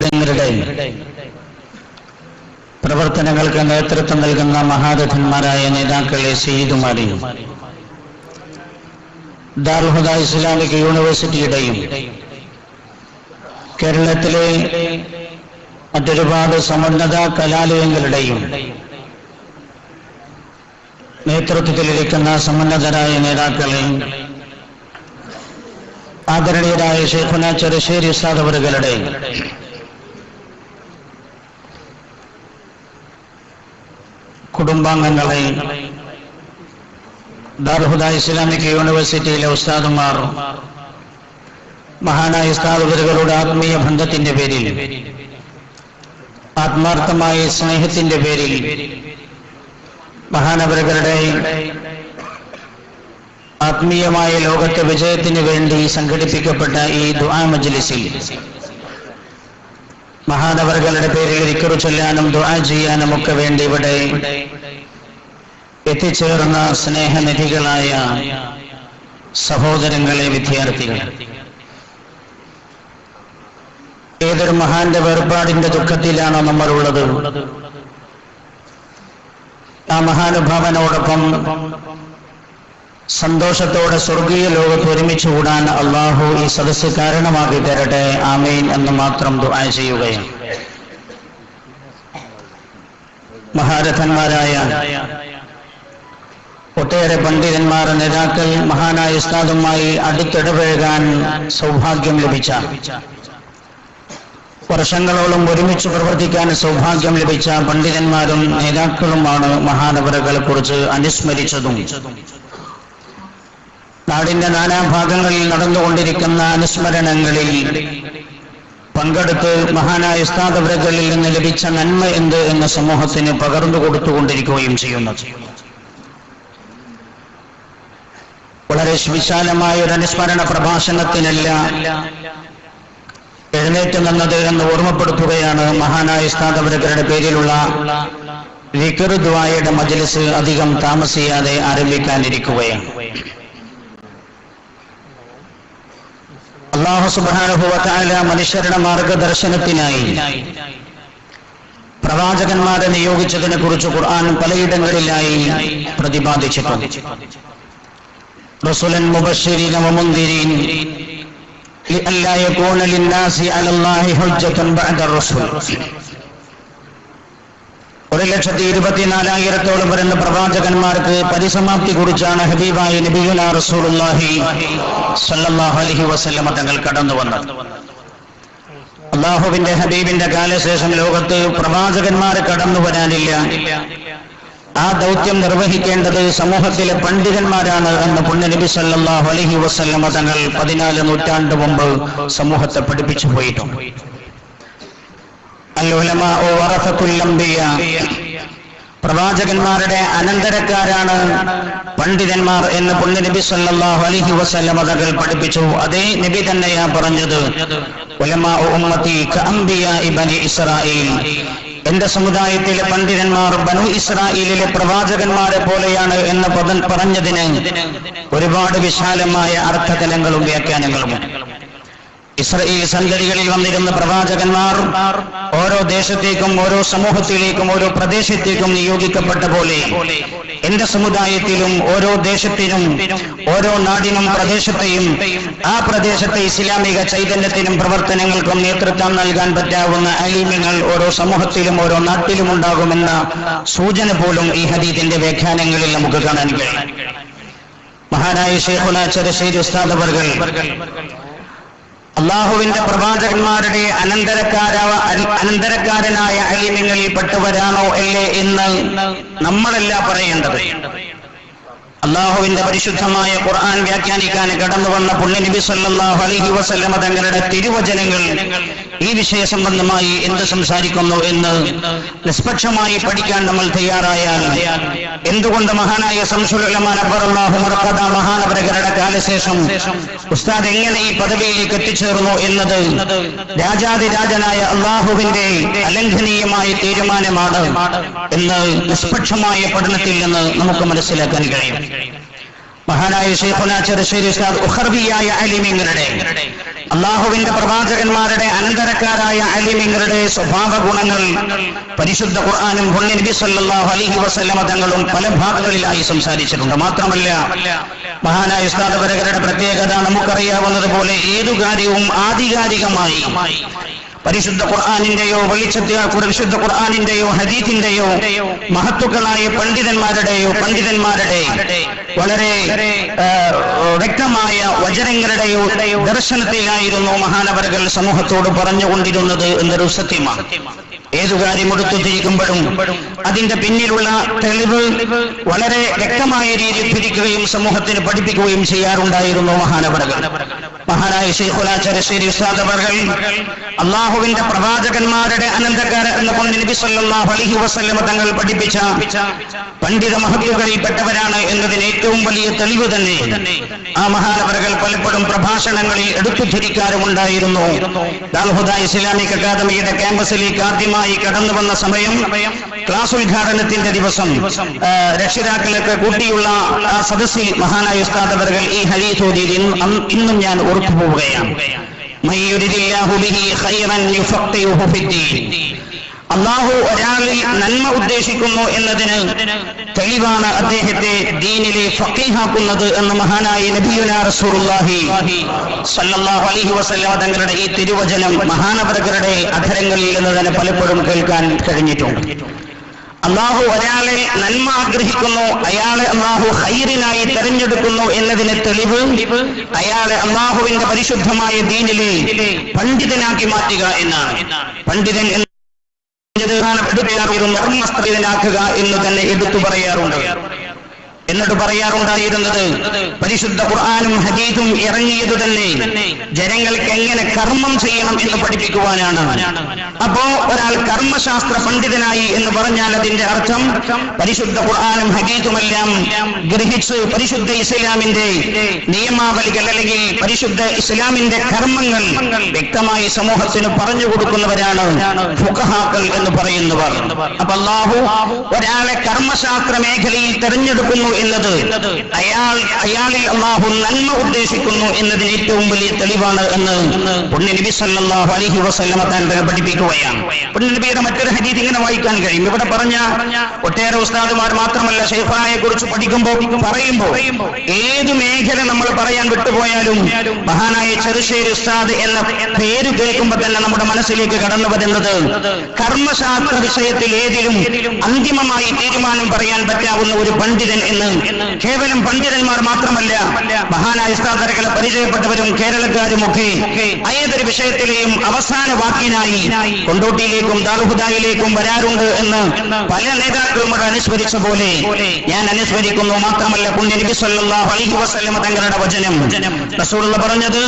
തങ്ങളുടെ പ്രവർത്തനങ്ങൾക്ക് നേതൃത്വം നൽകുന്ന മഹാരഥന്മാരായ നേതാക്കളെ സയ്യിദുമാരെയും ദാറുൽ ഹുദ ഇസ്ലാമിക് യൂണിവേഴ്സിറ്റിയുടെയും കേരളത്തിലെ മറ്റൊരുപാട് സമുന്നത കലാലയങ്ങളുടെയും നേതൃത്വത്തിലിരിക്കുന്ന സമുന്നതരായ നേതാക്കളെ, ആദരണീയരായ ശൈഖുന ചെറുശ്ശേരി ഉസ്താദ് അവറുകളുടെ കുടുംബാംഗങ്ങളെ, ദാറുൽ ഹുദ ഇസ്ലാമിക് യൂണിവേഴ്സിറ്റിയിലെ ഉസ്താദുമാർ, മഹാനായ ഉസ്താദ് അവറുകളുടെ ആത്മീയ ബന്ധത്തിന്റെ പേരിൽ, ആത്മാർത്ഥമായ സ്നേഹത്തിന്റെ പേരിൽ മഹാനവറുകളുടെ ആത്മീയമായ ലോകത്തെ വിജയത്തിന് വേണ്ടി സംഘടിപ്പിക്കപ്പെട്ട ഈ ദുആ മജ്ലിസിൽ മഹാനവറുകളുടെ പേരിൽ ദിക്ർ ചൊല്ലാനും ദുആ ചെയ്യാനും ഒക്കെ വേണ്ടി ഇവിടെ എത്തിച്ചേർന്ന സ്നേഹനിധികളായ സഹോദരങ്ങളെ, വിദ്യാർത്ഥികൾ, ഏതൊരു മഹാന്റെ വേർപാടിന്റെ ദുഃഖത്തിലാണോ നമ്മളുള്ളത്, ആ മഹാനുഭാവനോടൊപ്പം സന്തോഷത്തോടെ സ്വർഗീയ ലോകത്ത് ഒരുമിച്ച് കൂടാൻ അള്ളാഹു ഈ സദസ്സ് കാരണമാക്കി തരട്ടെ. ആമീൻ എന്ന് മാത്രം ദുആ ചെയ്യുകയാണ്. മഹാരഥന്മാരായ ഒട്ടേറെ പണ്ഡിതന്മാർ, നേതാക്കൾ, മഹാനായ ഉസ്താദുമായി അടുത്തിടപഴകാൻ സൗഭാഗ്യം ലഭിച്ച, വർഷങ്ങളോളം ഒരുമിച്ച് പ്രവർത്തിക്കാൻ സൗഭാഗ്യം ലഭിച്ച പണ്ഡിതന്മാരും നേതാക്കളുമാണ് മഹാനവറുകളെ കുറിച്ച് അനുസ്മരിച്ചതും നാടിന്റെ നാനാഭാഗങ്ങളിൽ നടന്നുകൊണ്ടിരിക്കുന്ന അനുസ്മരണങ്ങളിൽ പങ്കെടുത്ത് മഹാനായ ഉസ്താദ് അവറുകളിൽ നിന്ന് ലഭിച്ച നന്മ എന്ത് എന്ന് സമൂഹത്തിന് പകർന്നു കൊടുത്തുകൊണ്ടിരിക്കുകയും ചെയ്യുന്നത്. വളരെ വിശാലമായ ഒരു അനുസ്മരണ പ്രഭാഷണത്തിനല്ല എഴുന്നേറ്റ് നിന്നത് എന്ന് ഓർമ്മപ്പെടുത്തുകയാണ്. മഹാനായ ഉസ്താദ് അവറുകളുടെ പേരിലുള്ള ദിക്ർ ദുആയുടെ മജ്ലിസ് അധികം താമസിയാതെ ആരംഭിക്കാനിരിക്കുകയാണ്. അല്ലാഹു സുബ്ഹാനഹു വ തആല മനുഷ്യരുടെ മാർഗദർശനത്തിനായി പ്രവാചകന്മാരെ നിയോഗിച്ചതിനെ കുറിച്ച് ഖുർആൻ പലയിടങ്ങളിലായി പ്രതിപാദിച്ചിട്ടുണ്ട്. റസൂലൻ മുബശ്ശിരീന വ മുൻദിരീൻ لئلا يكون للناس على الله حجة بعد الرسل. 1,24,000 വരുന്ന പ്രവാചകന്മാർക്ക് പരിസമാപ്തി കുറിച്ചാണ് ഹബീബായ നബിയുനാ റസൂലുള്ളാഹി സ്വല്ലല്ലാഹു അലൈഹി വസല്ലം തങ്ങൾ കടന്നു വന്നത്. അല്ലാഹുവിന്റെ ഹബീബിന്റെ കാലശേഷം ലോകത്ത് പ്രവാചകന്മാർ കടന്നു വരാനില്ല. ആ ദൗത്യം നിർവഹിക്കേണ്ടത് സമൂഹത്തിലെ പണ്ഡിതന്മാരാണ് എന്ന് പുണ്യനബി സല്ലല്ലാഹു അലൈഹി വസല്ലം തങ്ങൾ 14 നൂറ്റാണ്ട് മുമ്പ് സമൂഹത്തെ പഠിപ്പിച്ചു പോയിട്ടുണ്ട്. അൽ ഉലമാഉ വറസത്തുൽ അംബിയാ, പ്രവാചകന്മാരുടെ അനന്തരക്കാരാണ് പണ്ഡിതന്മാർ എന്ന് പുണ്യനബി സല്ലല്ലാഹു അലൈഹി വസല്ലം തങ്ങൾ പഠിപ്പിച്ചു. അതേ നബി തന്നെയാ പറഞ്ഞത്, ഉലമാഉ ഉമ്മത്തി കഅംബിയാഇ ബനി ഇസ്രായീൽ, എന്റെ സമുദായത്തിലെ പണ്ഡിതന്മാർ ബനു ഇസ്രായേലിലെ പ്രവാചകന്മാരെ പോലെയാണ് എന്ന് പറഞ്ഞതിന് ഒരുപാട് വിശാലമായ അർത്ഥതലങ്ങളും വ്യാഖ്യാനങ്ങളും. ഇസ്രായേൽ സന്തതികളിൽ വന്നിരുന്ന പ്രവാചകന്മാർ ഓരോ ദേശത്തേക്കും ഓരോ സമൂഹത്തിലേക്കും ഓരോ പ്രദേശത്തേക്കും നിയോഗിക്കപ്പെട്ട പോലെ എന്റെ സമുദായത്തിലും ഓരോ ദേശത്തിനും ഓരോ നാടിനും പ്രദേശത്തെയും ആ പ്രദേശത്തെ ഇസ്ലാമിക ചൈതന്യത്തിനും പ്രവർത്തനങ്ങൾക്കും നേതൃത്വം നൽകാൻ പറ്റാവുന്ന അലീമ്യങ്ങൾ ഓരോ സമൂഹത്തിലും ഓരോ നാട്ടിലും ഉണ്ടാകുമെന്ന സൂചന പോലും ഈ ഹദീസിന്റെ വ്യാഖ്യാനങ്ങളിൽ നമുക്ക് കാണാൻ കഴിയും. മഹാനായ ശൈഖുനാ ചെറുശ്ശേരി ഉസ്താദ് അവർകൾ അള്ളാഹുവിന്റെ പ്രവാചകന്മാരുടെ അനന്തരക്കാരനായ അലീമ്യങ്ങളിൽ പെട്ടവരാണോ അല്ലേ എന്ന് നമ്മളല്ല പറയേണ്ടത്. അള്ളാഹുവിന്റെ പരിശുദ്ധമായ ഖുർആൻ വ്യാഖ്യാനിക്കാൻ കടന്നു വന്ന പുണ്യനബി സല്ലല്ലാഹു അലൈഹി വസല്ലം തങ്ങളുടെ തിരുവചനങ്ങൾ ഈ വിഷയ സംബന്ധമായി എന്ത് സംസാരിക്കുന്നു എന്ന് നിഷ്പക്ഷമായി പഠിക്കാൻ നമ്മൾ തയ്യാറായാൽ എന്തുകൊണ്ട് മഹാനായ ശംസുൽ ഉലമാ നബ്ബറല്ലാഹു മർഖദ മഹാനവറുകളുടെ കാലശേഷം ഉസ്താദ് എങ്ങനെ ഈ പദവിയിലേക്ക് എത്തിച്ചേർന്നു എന്നത് രാജാതിരാജനായ അള്ളാഹുവിന്റെ അലംഘനീയമായ തീരുമാനമാണ് എന്ന് നിഷ്പക്ഷമായ പഠനത്തിൽ നിന്ന് നമുക്ക് മനസ്സിലാക്കാൻ കഴിയും. മഹാനായ ശൈഖുനാ ചെറുശ്ശേരി ഉസ്താദ് ഉഖർവിയായ അലിമീങ്ങളുടെ അള്ളാഹുവിന്റെ പ്രവാചകന്മാരുടെ അനന്തരക്കാരായ അലിമിങ്ങളുടെ സ്വഭാവ ഗുണങ്ങൾ പരിശുദ്ധ ഖുർആനും നബി സല്ലല്ലാഹു അലൈഹി വസല്ലമ തങ്ങളും പല ഭാഗങ്ങളിലായി സംസാരിച്ചിട്ടുണ്ട്. മാത്രമല്ല മഹാനായ ഉസ്താദ് അവരുടെ പ്രത്യേകത നമുക്കറിയാവുന്നതുപോലെ ഏതു കാര്യവും ആധികാരികമായി പരിശുദ്ധ ഖുർആനിന്റെയോ പരിശുദ്ധ ഖുർആനിന്റെയോ ഹദീസിന്റെയോ മഹത്തുക്കളായ പണ്ഡിതന്മാരുടെ വളരെ വ്യക്തമായ വചനങ്ങളുടെയോ ദർശനത്തിലായിരുന്നു മഹാനവറുകൾ സമൂഹത്തോട് പറഞ്ഞുകൊണ്ടിരുന്നത് എന്നൊരു സത്യമാണ്. ഏതു കാര്യം എടുത്തുതിരിക്കുമ്പോഴും അതിന്റെ പിന്നിലുള്ള തെളിവ് വളരെ വ്യക്തമായ രീതിയിൽ തിരിക്കുകയും സമൂഹത്തിന് പഠിപ്പിക്കുകയും ചെയ്യാറുണ്ടായിരുന്നു മഹാനവറുകൾ. മഹാനായ ശൈഖുനാ ചരശ്ശേരി ഉസ്താദ് അവർകൾ അള്ളാഹുവിന്റെ പ്രവാചകന്മാരുടെ അനന്തരക്കാർ എന്ന നബി സല്ലല്ലാഹു അലൈഹി വസല്ലമ തങ്ങൾ പഠിപ്പിച്ച പണ്ഡിത മഹത്തുക്കളിൽപ്പെട്ടവരാണ് എന്നതിന് ഏറ്റവും വലിയ തെളിവ് തന്നെ ആ മഹാനവറുകൾ പലപ്പോഴും പ്രഭാഷണങ്ങളിൽ എടുത്തുതിരിക്കാറുമുണ്ടായിരുന്നു. ദാൽഹുദ ഇസ്ലാമിക് അക്കാദമിയുടെ ക്യാമ്പസിലേക്ക് ആദ്യമായി കടന്നു വന്ന സമയം ക്ലാസ് ഉദ്ഘാടനത്തിന്റെ ദിവസം രക്ഷിതാക്കൾക്ക് കൂട്ടിയുള്ള ആ സദസ്സിൽ മഹാനായ ഉസ്താദ് അവർകൾ ഈ ഹദീസ് ഓതിയത് ഇന്നും ഞാൻ ഓർത്തു പോവുകയാണ്. അള്ളാഹു ഒരാളിൽ നന്മ ഉദ്ദേശിക്കുന്നു എന്നതിന് തെളിവാണ് അദ്ദേഹത്തെ ദീനിലെ ഫഖീഹാക്കുന്നത് എന്ന് മഹാനായ നബിയുനാ റസൂലുള്ളാഹി സ്വല്ലല്ലാഹു അലൈഹി വസല്ലം തങ്ങളുടെ ഈ തിരുവചനം മഹാനവറുകളുടെ അധരങ്ങളിൽ നിന്ന് തന്നെ പലപ്പോഴും കേൾക്കാൻ കഴിഞ്ഞിട്ടുണ്ട്. അള്ളാഹു ഒരാളെ നന്മ ആഗ്രഹിക്കുന്നു, അയാളെ അള്ളാഹു ഖൈറിനായി തെരഞ്ഞെടുക്കുന്നു എന്നതിന് തെളിവ് അയാളെ അള്ളാഹുവിന്റെ പരിശുദ്ധമായ ദീനിലെ പണ്ഡിതനാക്കി മാറ്റുക എന്നാണ്. പണ്ഡിതൻ ധർമ്മസ്ഥിതനാക്കുക എന്ന് തന്നെ എടുത്തു പറയാറുണ്ട്. എന്നിട്ട് പറയാറുണ്ടായിരുന്നത് പരിശുദ്ധ ഖുർആനും ഹദീസും ഇറങ്ങിയത് തന്നെ ജനങ്ങൾക്ക് എങ്ങനെ കർമ്മം ചെയ്യണം എന്ന് പഠിപ്പിക്കുവാനാണ്. അപ്പോ ഒരാൾ കർമ്മശാസ്ത്ര പണ്ഡിതനായി എന്ന് പറഞ്ഞാൽ അതിന്റെ അർത്ഥം പരിശുദ്ധ ഖുർആനും ഹദീസുമെല്ലാം ഗ്രഹിച്ച് പരിശുദ്ധ ഇസ്ലാമിന്റെ നിയമാവലികൾ അല്ലെങ്കിൽ പരിശുദ്ധ ഇസ്ലാമിന്റെ കർമ്മങ്ങൾ വ്യക്തമായി സമൂഹത്തിന് പറഞ്ഞു കൊടുക്കുന്നവരാണ് ഫുഖഹാക്കൾ എന്ന് പറയുന്നവർ. അപ്പൊ അല്ലാഹു ഒരാളെ കർമ്മശാസ്ത്ര മേഖലയിൽ തെരഞ്ഞെടുക്കുന്നു എന്നത് അയാളിൽ അള്ളാഹു നന്മ ഉദ്ദേശിക്കുന്നു എന്നതിന് ഏറ്റവും വലിയ തെളിവാണ് എന്ന് നബി സല്ലല്ലാഹു അലൈഹി വസല്ലമ തങ്ങൾ പഠിപ്പിക്കുകയാണ്. നബിയുടെ മറ്റൊരു ഹദീസ് ഇങ്ങനെ വായിക്കാൻ കഴിയും. ഇവിടെ പറഞ്ഞ ഒട്ടേറെ ഉസ്താദുമാർ മാത്രമല്ല ശൈഖായെ കുറിച്ച് പറയുമ്പോൾ ഏത് മേഖല നമ്മൾ പറയാൻ വിട്ടുപോയാലും മഹാനായ ചെറുശ്ശേരി ഉസ്താദ് എന്ന പേര് കേൾക്കുമ്പോൾ തന്നെ നമ്മുടെ മനസ്സിലേക്ക് കടന്നു വരുന്നത് കർമ്മശാസ്ത്ര വിഷയത്തിൽ ഏതിലും അന്തിമമായി തീരുമാനം പറയാൻ പറ്റാവുന്ന ഒരു പണ്ഡിതൻ എന്ന് കേവലം പണ്ഡിതന്മാർ മാത്രമല്ല മഹാനായ ഉസ്താദുകളെ പരിചയപ്പെട്ടവരും കേരളക്കാരുമൊക്കെ ഏതൊരു വിഷയത്തിലെയും അവസാന വാക്കിനായി കൊണ്ടോട്ടിയിലേക്കും ദാറുഹുദയിലേക്കും വരാറുണ്ട് എന്ന് പല നേതാക്കളും അനുസ്മരിച്ച പോലെ ഞാൻ അനുസ്മരിക്കുന്നു. മാത്രമല്ല നബി സല്ലല്ലാഹു അലൈഹി വസല്ലം തങ്ങളുടെ വചനം റസൂലുള്ളാഹി പറഞ്ഞത്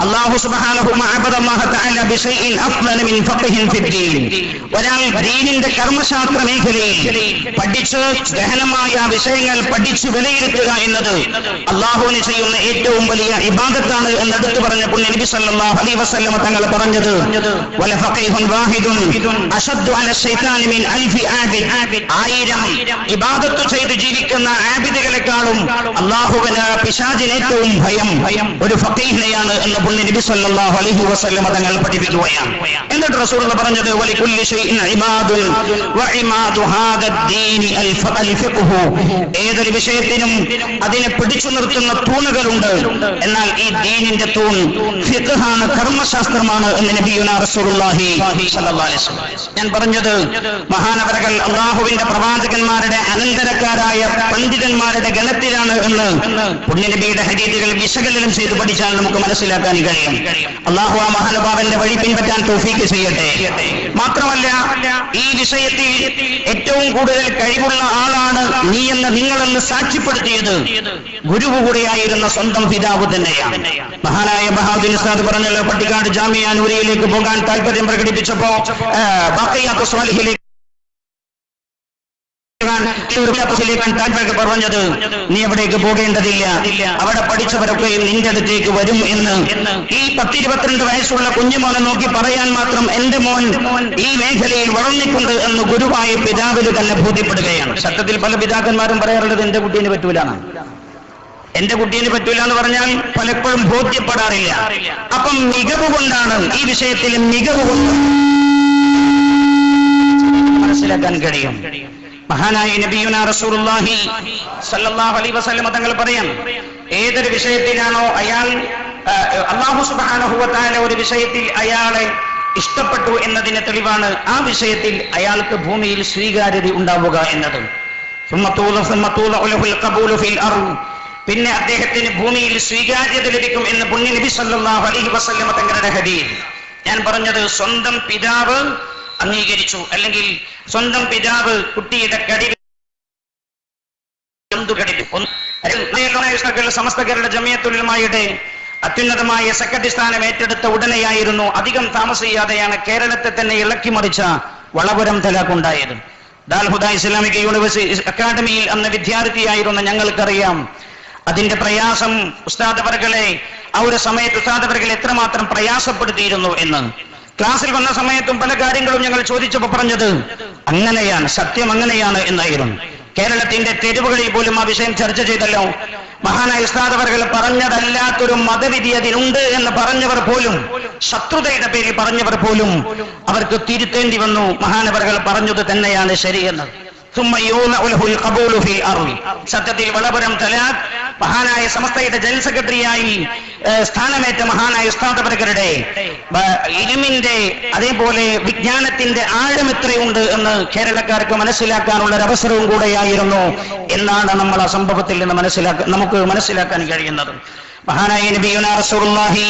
അല്ലാഹു സുബ്ഹാനഹു വഅബദല്ലാഹു തആല ബിശൈഇൻ അഫ്ളല മിൻ ഫഖ്ഹിൻ ഫിദ്ദീൻ. ഒരാൾ ദീനിന്റെ കർമ്മശാസ്ത്ര മേഖലയിൽ പഠിച്ച് ഗഹനമായ വിഷയങ്ങൾ പഠിച്ചു വിലയിരുത്തുക എന്നത് അള്ളാഹുവിന് ചെയ്യുന്ന ഏറ്റവും വലിയ ഇബാദത്താണ് എന്നെടുത്തു പറഞ്ഞ നബി സല്ലല്ലാഹു അലൈഹി വസല്ലം തങ്ങൾ പറഞ്ഞത് വല ഫഖീഹുൻ വാഹിദുൻ അശദ്ദു അല ശൈത്താനി മിൻ അൽഫി ആബിദ്. 1000 ഇബാദത്ത് ചെയ്ത് ജീവിക്കുന്ന ആബിദുകളെക്കാളും അള്ളാഹുവിന് പിശാചിന് ഏറ്റവും ഭയം ഒരു ഫഖീഹിനെയാണ് എന്ന് നബി സല്ലല്ലാഹു അലൈഹി വസല്ലം തങ്ങൾ പഠിപ്പിക്കുകയാണ്. എന്നിട്ട് റസൂലുള്ളാഹി പറഞ്ഞത് വലികുല്ലി ശൈഇൻ ഇബാദുൻ വഇമാദു ഹാദ ദീനി അൽ ഫഖ്ഹു. ഏതൊരു വിഷയത്തിനും അതിനെ പിടിച്ചു നിർത്തുന്ന തൂണുകളുണ്ട്. എന്നാൽ ഈ ദീനിന്റെ തൂൺ ഫിഖ്ഹാണ്, കർമ്മശാസ്ത്രമാണ് എന്ന് നബിയുനാ റസൂലുള്ളാഹി സ്വല്ലല്ലാഹു അലൈഹി വസല്ലം. ഞാൻ പറഞ്ഞത് മഹാനവറുകൾ അള്ളാഹുവിന്റെ പ്രവാചകന്മാരുടെ അനന്തരക്കാരായ പണ്ഡിതന്മാരുടെ ഗണത്തിലാണ് എന്ന് പുണ്യനബിയുടെ ഹദീസുകൾ വിശകലനം ചെയ്ത് പഠിച്ചാൽ നമുക്ക് മനസ്സിലാക്കാൻ കഴിയും. അള്ളാഹു ആ മഹാനുഭാവന്റെ വഴി പിൻപറ്റാൻ തൗഫീഖ് ചെയ്യട്ടെ. മാത്രമല്ല ഈ വിഷയത്തിൽ ഏറ്റവും കൂടുതൽ കഴിവുള്ള ആളാണ് നീ എന്ന് നിങ്ങളെന്ന് സാക്ഷ്യപ്പെടുത്തിയത് ഗുരുവ് കൂടിയായിരുന്ന സ്വന്തം പിതാവ് തന്നെയാണ്. മഹാനായ ബഹാദുർ ഉസ്താദ് പറഞ്ഞല്ലോ, പട്ടിക്കാട് ജാമിഅ നൂരിയയിലേക്ക് പോകാൻ താല്പര്യം പ്രകടിപ്പിച്ചപ്പോ ബഖിയാത്തു സ്വാലിഹിലേക്ക് പറഞ്ഞത് നീ എവിടേക്ക് പോകേണ്ടതില്ല, അവിടെ പഠിച്ചവരൊക്കെയും നിന്റെ അടുത്തേക്ക് വരും എന്ന് ഈ 10-22 വയസ്സുള്ള കുഞ്ഞുമോനെ നോക്കി പറയാൻ മാത്രം എന്റെ മോൻ ഈ മേഖലയിൽ വളർന്നിട്ടുണ്ട് എന്ന് ഗുരുവായ പിതാവിന് തന്നെ ബോധ്യപ്പെടുകയാണ്. സത്യത്തിൽ പല പിതാക്കന്മാരും പറയാറുള്ളത് എന്റെ കുട്ടീനെ പറ്റൂലാണ്. എന്റെ കുട്ടീന് പറ്റൂല എന്ന് പറഞ്ഞാൽ പലപ്പോഴും ബോധ്യപ്പെടാറില്ല. അപ്പം മികവ് കൊണ്ടാണ്, ഈ വിഷയത്തിൽ മികവ് കൊണ്ട് മനസ്സിലാക്കാൻ കഴിയും. മഹാനായ നബിയുനാ റസൂലുള്ളാഹി സ്വല്ലല്ലാഹു അലൈഹി വസല്ലം തങ്ങൾ പറയാം, ഏതൊരു വിഷയത്തിലാണോ അയാൾ അല്ലാഹു സുബ്ഹാനഹു വ തആല ഒരു വിഷയത്തിൽ അയാളെ ഇഷ്ടപ്പെട്ടു എന്നതിന് തെളിവാണ് ആ വിഷയത്തിൽ അയാൾക്ക് ഭൂമിയിൽ സ്വീകാര്യത ഉണ്ടാവുക എന്നത്. പിന്നെ അദ്ദേഹത്തിന് ഭൂമിയിൽ സ്വീകാര്യത ലഭിക്കും എന്ന് പുണ്യ നബി സല്ലല്ലാഹു അലൈഹി വസല്ലം തങ്ങളുടെ ഹദീസ്. ഞാൻ പറഞ്ഞത് സ്വന്തം പിതാവ് അംഗീകരിച്ചു, അല്ലെങ്കിൽ സ്വന്തം പിതാവ് കുട്ടിയുടെ സമസ്ത കേരള ജമിയത്തുൽ ഉലമായുടെ അത്യുന്നതമായ സെക്രട്ടറി സ്ഥാനം ഏറ്റെടുത്ത ഉടനെയായിരുന്നു, അധികം താമസിയാതെയാണ് കേരളത്തെ തന്നെ ഇളക്കി മറിച്ച വളപുരം തലാഖുണ്ടായത്. ദാൽഹുദ ഇസ്ലാമിക് യൂണിവേഴ്സിറ്റി അക്കാദമിയിൽ അന്ന് വിദ്യാർത്ഥിയായിരുന്ന ഞങ്ങൾക്കറിയാം അതിന്റെ പ്രയാസം. ഉസ്താദ് അവർകളെ ആ ഒരു സമയത്ത് ഉസ്താദ് അവർകളെ എത്രമാത്രം പ്രയാസപ്പെടുത്തിയിരുന്നു എന്ന്. ക്ലാസ്സിൽ വന്ന സമയത്തും പല കാര്യങ്ങളും ഞങ്ങൾ ചോദിച്ചപ്പോൾ പറഞ്ഞത് അങ്ങനെയാണ്, സത്യം അങ്ങനെയാണ് എന്നായിരുന്നു. കേരളത്തിന്റെ തെരുവുകളിൽ പോലും ആ വിഷയം ചർച്ച ചെയ്തല്ലോ. മഹാനായ ഉസ്താദ് അവർകൾ പറഞ്ഞതല്ലാത്തൊരു മതവിധി അതിനുണ്ട് എന്ന് പറഞ്ഞവർ പോലും, ശത്രുതയുടെ പേരിൽ പറഞ്ഞവർ പോലും അവർക്ക് തിരുത്തേണ്ടി വന്നു. മഹാനവർകൾ പറഞ്ഞത് തന്നെയാണ് ശരിയെന്ന്. സത്യത്തിൽ വളപുരം തലാഖ് മഹാനായ സമസ്തയുടെ ജനറൽ സെക്രട്ടറിയായി സ്ഥാനമേറ്റ മഹാനായ ഉസ്താദ് അവർകളുടെ ഇൽമിന്റെ അതേപോലെ വിജ്ഞാനത്തിന്റെ ആഴം എത്രയുണ്ട് എന്ന് കേരളക്കാർക്ക് മനസ്സിലാക്കാനുള്ള ഒരു അവസരവും കൂടെയായിരുന്നു എന്നാണ് നമ്മൾ ആ സംഭവത്തിൽ നിന്ന് നമുക്ക് മനസ്സിലാക്കാൻ കഴിയുന്നത്. മഹാനായ നബിയുനാ റസൂലുള്ളാഹി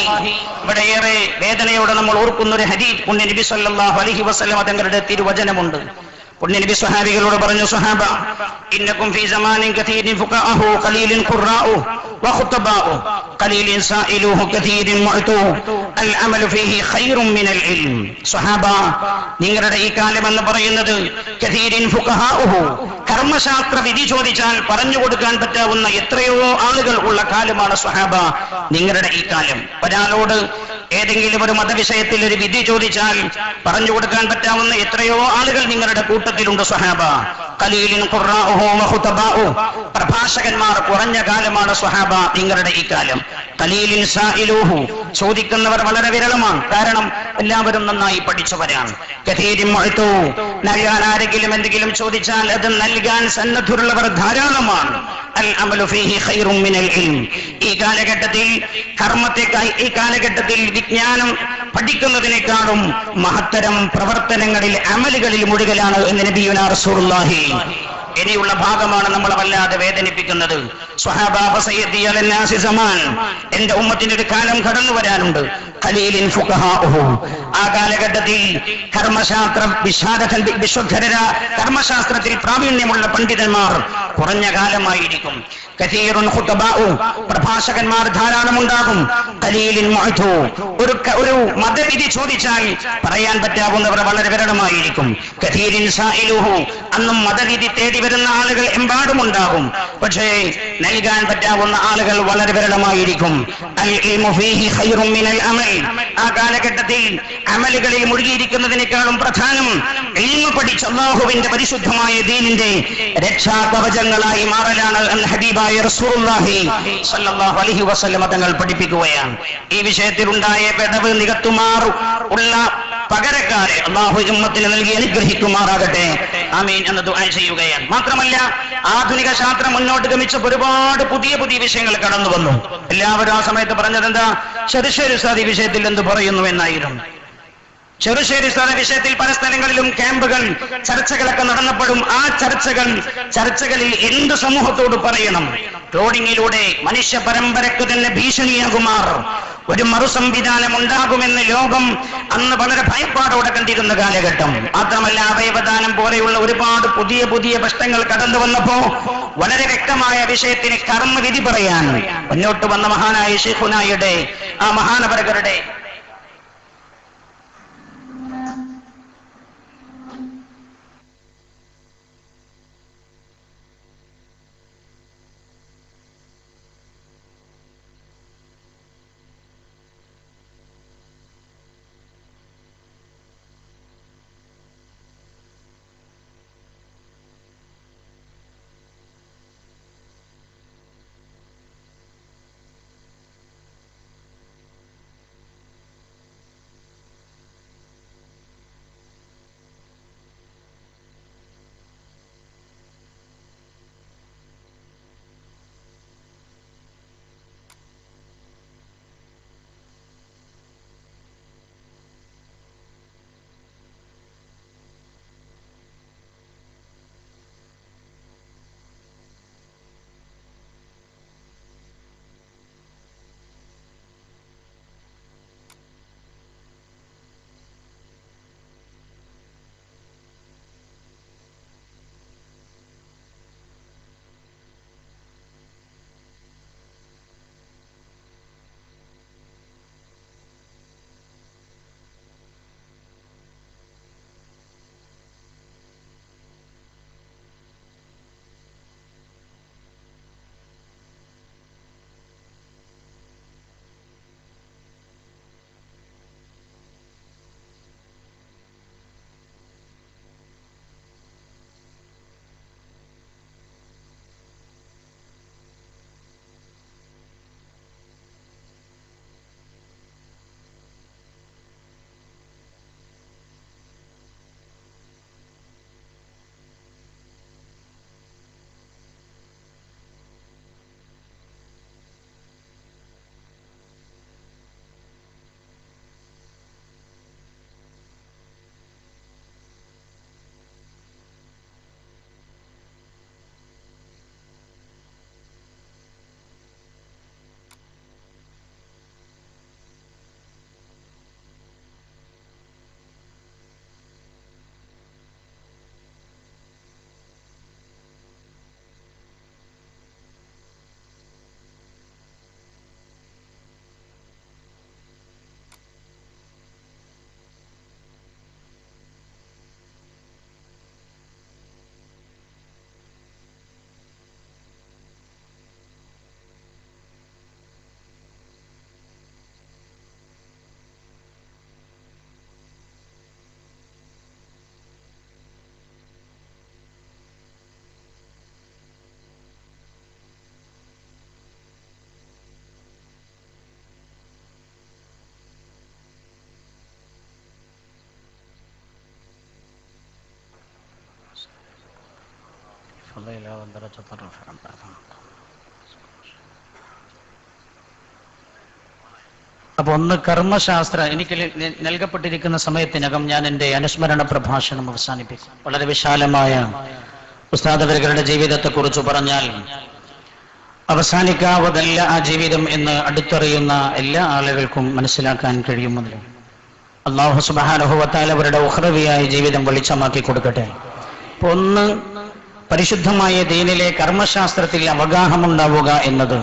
ഇവിടെയേറെ വേദനയോടെ നമ്മൾ ഓർക്കുന്ന ഒരു ഹദീസ് പുണ്യ നബി സല്ലല്ലാഹു അലൈഹി വസല്ലം തങ്ങളുടെ തിരുവചനമുണ്ട്. പുണ്യ നബി സ്വഹാബികളോട് പറഞ്ഞു, സ്വഹാബ ഇന്നകും ഫീ സമാനിൻ കതീരിൻ ഫുഖാഹു ഖലീലിൻ ഖുറാഉ വഖുതബാഉ ഖലീലിൻ സായിലുഹു കതീരിൻ മുഅതു അൽ അമലു ഫീഹി ഖൈറും മിനൽ ഇൽം. സ്വഹാബ, നിങ്ങളുടെ ഈ കാലം എന്ന് പറയുന്നത് കതീരിൻ ഫുഖാഉഹു, കർമ്മശാസ്ത്ര വിധി ചോദിച്ചാൽ പറഞ്ഞു കൊടുക്കാൻ പറ്റാവുന്ന എത്രയോ ആളുകൾ ഉള്ള കാലമാണ് സ്വഹാബ നിങ്ങളുടെ ഈ കാലം. ഒരാളോട് ഏതെങ്കിലും ഒരു മതവിഷയത്തിൽ ഒരു വിധി ചോദിച്ചാൽ പറഞ്ഞു കൊടുക്കാൻ പറ്റാവുന്ന എത്രയോ ആളുകൾ നിങ്ങളുടെ കൂട്ടത്തിലുണ്ട് സ്വഹാബ. ഖലീലിൻ ഖുറാഉഹു വഖുതബാഉ, പ്രഭാഷകന്മാർ കുറഞ്ഞ കാലമാണ് സ്വഹാബ നിങ്ങളുടെ ഈ കാലം. ഖലീലിൻ സായിലുഹു, ചോദിക്കുന്നവർ വളരെ വിരളമാണ്, കാരണം എല്ലാവരും നന്നായി പഠിച്ചവരാണ്. കതീരിൻ മുഅതു, നൽകാൻ ആരെങ്കിലും എന്തെങ്കിലും ചോദിച്ചാൽ അത് നൽകാൻ സന്നദ്ധരുള്ളവർ ധാരാളമാണ്. അൽ അമലു ഫീഹി ഖൈറും മിനൽ ഇൽം, ഈ കാലഘട്ടത്തിൽ കർമ്മത്തെക്കായി, ഈ കാലഘട്ടത്തിൽ വിജ്ഞാനം പഠിക്കുന്നതിനേക്കാളും മഹത്തരം പ്രവർത്തനങ്ങളിൽ അമലുകളിൽ മുഴുകലാണ് എന്ന് നബിയുനാ റസൂലുള്ളാഹി. ഇനിയുള്ള ഭാഗമാണ് നമ്മളെ വല്ലാതെ വേദനിപ്പിക്കുന്നത്. സ്വഹാബ ഫസയതി അലന്നാസി സമാൻ, എന്റെ ഉമ്മത്തിന്റെ ഒരു കാലം കടന്നു വരാനുണ്ട്. ഖലീലിൻ ഫുഖഹാഉഹു, ആ കാലഘട്ടത്തിൽ കർമ്മശാസ്ത്ര കർമ്മശാസ്ത്രത്തിൽ പ്രാവീണ്യമുള്ള പണ്ഡിതന്മാർ കുറഞ്ഞ കാലമായിരിക്കും. കതീറുൻ ഖുതബാഉ, പ്രഭാഷകന്മാർ ധാരാളം ഉണ്ടാകും. ഖലീലിൻ മുഅതു, ഒരു മതവിധി ചോദിച്ചാൽ പറയാൻ പറ്റാവുന്നവർ വളരെ വിരളമായിരിക്കും. കതീരിൻ സായിലുഹു, അന്നും മതവിധി തേടി വരുന്ന ആളുകൾ എമ്പാടുമുണ്ടാകും, പക്ഷേ നൽകാൻ പറ്റാവുന്ന ആളുകൾ വളരെ വിരളമായിരിക്കും. അൽ ഇൽമു ഫീഹി ഖൈറും മിനൽ അമൽ, ആ കാലഘട്ടത്തിൽ അമലുകളിൽ മുഴുകിയിരിക്കുന്നതിനേക്കാളും പ്രധാനം ഇൽമു പഠിച്ച് അല്ലാഹുവിന്റെ പരിശുദ്ധമായ ദീനിന്റെ രക്ഷാകവചങ്ങളായി മാറലാണ് എന്ന് ഹബീബായ റസൂലുള്ളാഹി സ്വല്ലല്ലാഹു അലൈഹി വസല്ലം തങ്ങൾ പഠിപ്പിക്കുകയാണ്. ഈ വിഷയത്തിൽ ഉണ്ടായ വിടവ് നികത്തുമാർ ഉള്ള പകരക്കാരെ അല്ലാഹു ഉമ്മത്തിന് നൽകി അനുഗ്രഹിക്കുമാറാകട്ടെ, ആമീൻ എന്ന് ദുആ ചെയ്യുകയാണ്. മാത്രമല്ല, ആധുനിക ശാസ്ത്രം മുന്നോട്ട് ഗമിച്ചപ്പോൾ ഒരുപാട് പുതിയ പുതിയ വിഷയങ്ങൾ കടന്നു വന്നു. എല്ലാവരും ആ സമയത്ത് പറഞ്ഞത് എന്താ? ചെറുശ്ശേരി ഉസ്താദ് ഈ വിഷയത്തിൽ എന്ത് പറയുന്നു എന്നായിരുന്നു. ചെറുശ്ശേരി ഉസ്താദ് വിഷയത്തിൽ പല സ്ഥലങ്ങളിലും ക്യാമ്പുകൾ, ചർച്ചകളൊക്കെ നടന്നപ്പോഴും ആ ചർച്ചകളിൽ എന്ത് സമൂഹത്തോട് പറയണം? ട്രോളിങ്ങിലൂടെ മനുഷ്യ പരമ്പരക്ക് തന്നെ ഭീഷണിയാകുമാർ ഒരു മറുസംവിധാനം ഉണ്ടാകുമെന്ന് ലോകം അന്ന് വളരെ ഭയപ്പാടോടെ കണ്ടിരുന്ന കാലഘട്ടം. മാത്രമല്ല, അവയവദാനം പോലെയുള്ള ഒരുപാട് പുതിയ പുതിയ പ്രശ്നങ്ങൾ കടന്നു വന്നപ്പോ വളരെ വ്യക്തമായ വിഷയത്തിന് കർമ്മവിധി പറയാൻ മുന്നോട്ട് വന്ന മഹാനായ ശൈഖുനായുടെ, ആ മഹാനവറുകളുടെ الفضيلة والدرجة الرفيعة. അപ്പൊ ഒന്ന് കർമ്മശാസ്ത്ര എനിക്ക് നൽകപ്പെട്ടിരിക്കുന്ന സമയത്തിനകം ഞാൻ എൻ്റെ അനുസ്മരണ പ്രഭാഷണം അവസാനിപ്പിക്കും. വളരെ വിശാലമായ ഉസ്താദ് അവരുടെ ജീവിതത്തെക്കുറിച്ച് പറഞ്ഞാൽ അവസാനിക്കാവതല്ല ആ ജീവിതം എന്ന് അടുത്തറിയുന്ന എല്ലാ ആളുകൾക്കും മനസ്സിലാക്കാൻ കഴിയുമെന്ന് അല്ലാഹു സുബ്ഹാനഹു വ തആല അവരുടെ ഉഖ്റവിയായ ജീവിതം വെളിച്ചമാക്കി കൊടുക്കട്ടെ. അപ്പൊ ഒന്ന് പരിശുദ്ധമായ ദീനിലെ കർമ്മശാസ്ത്രത്തിൽ അവഗാഹമുണ്ടാവുക എന്നത്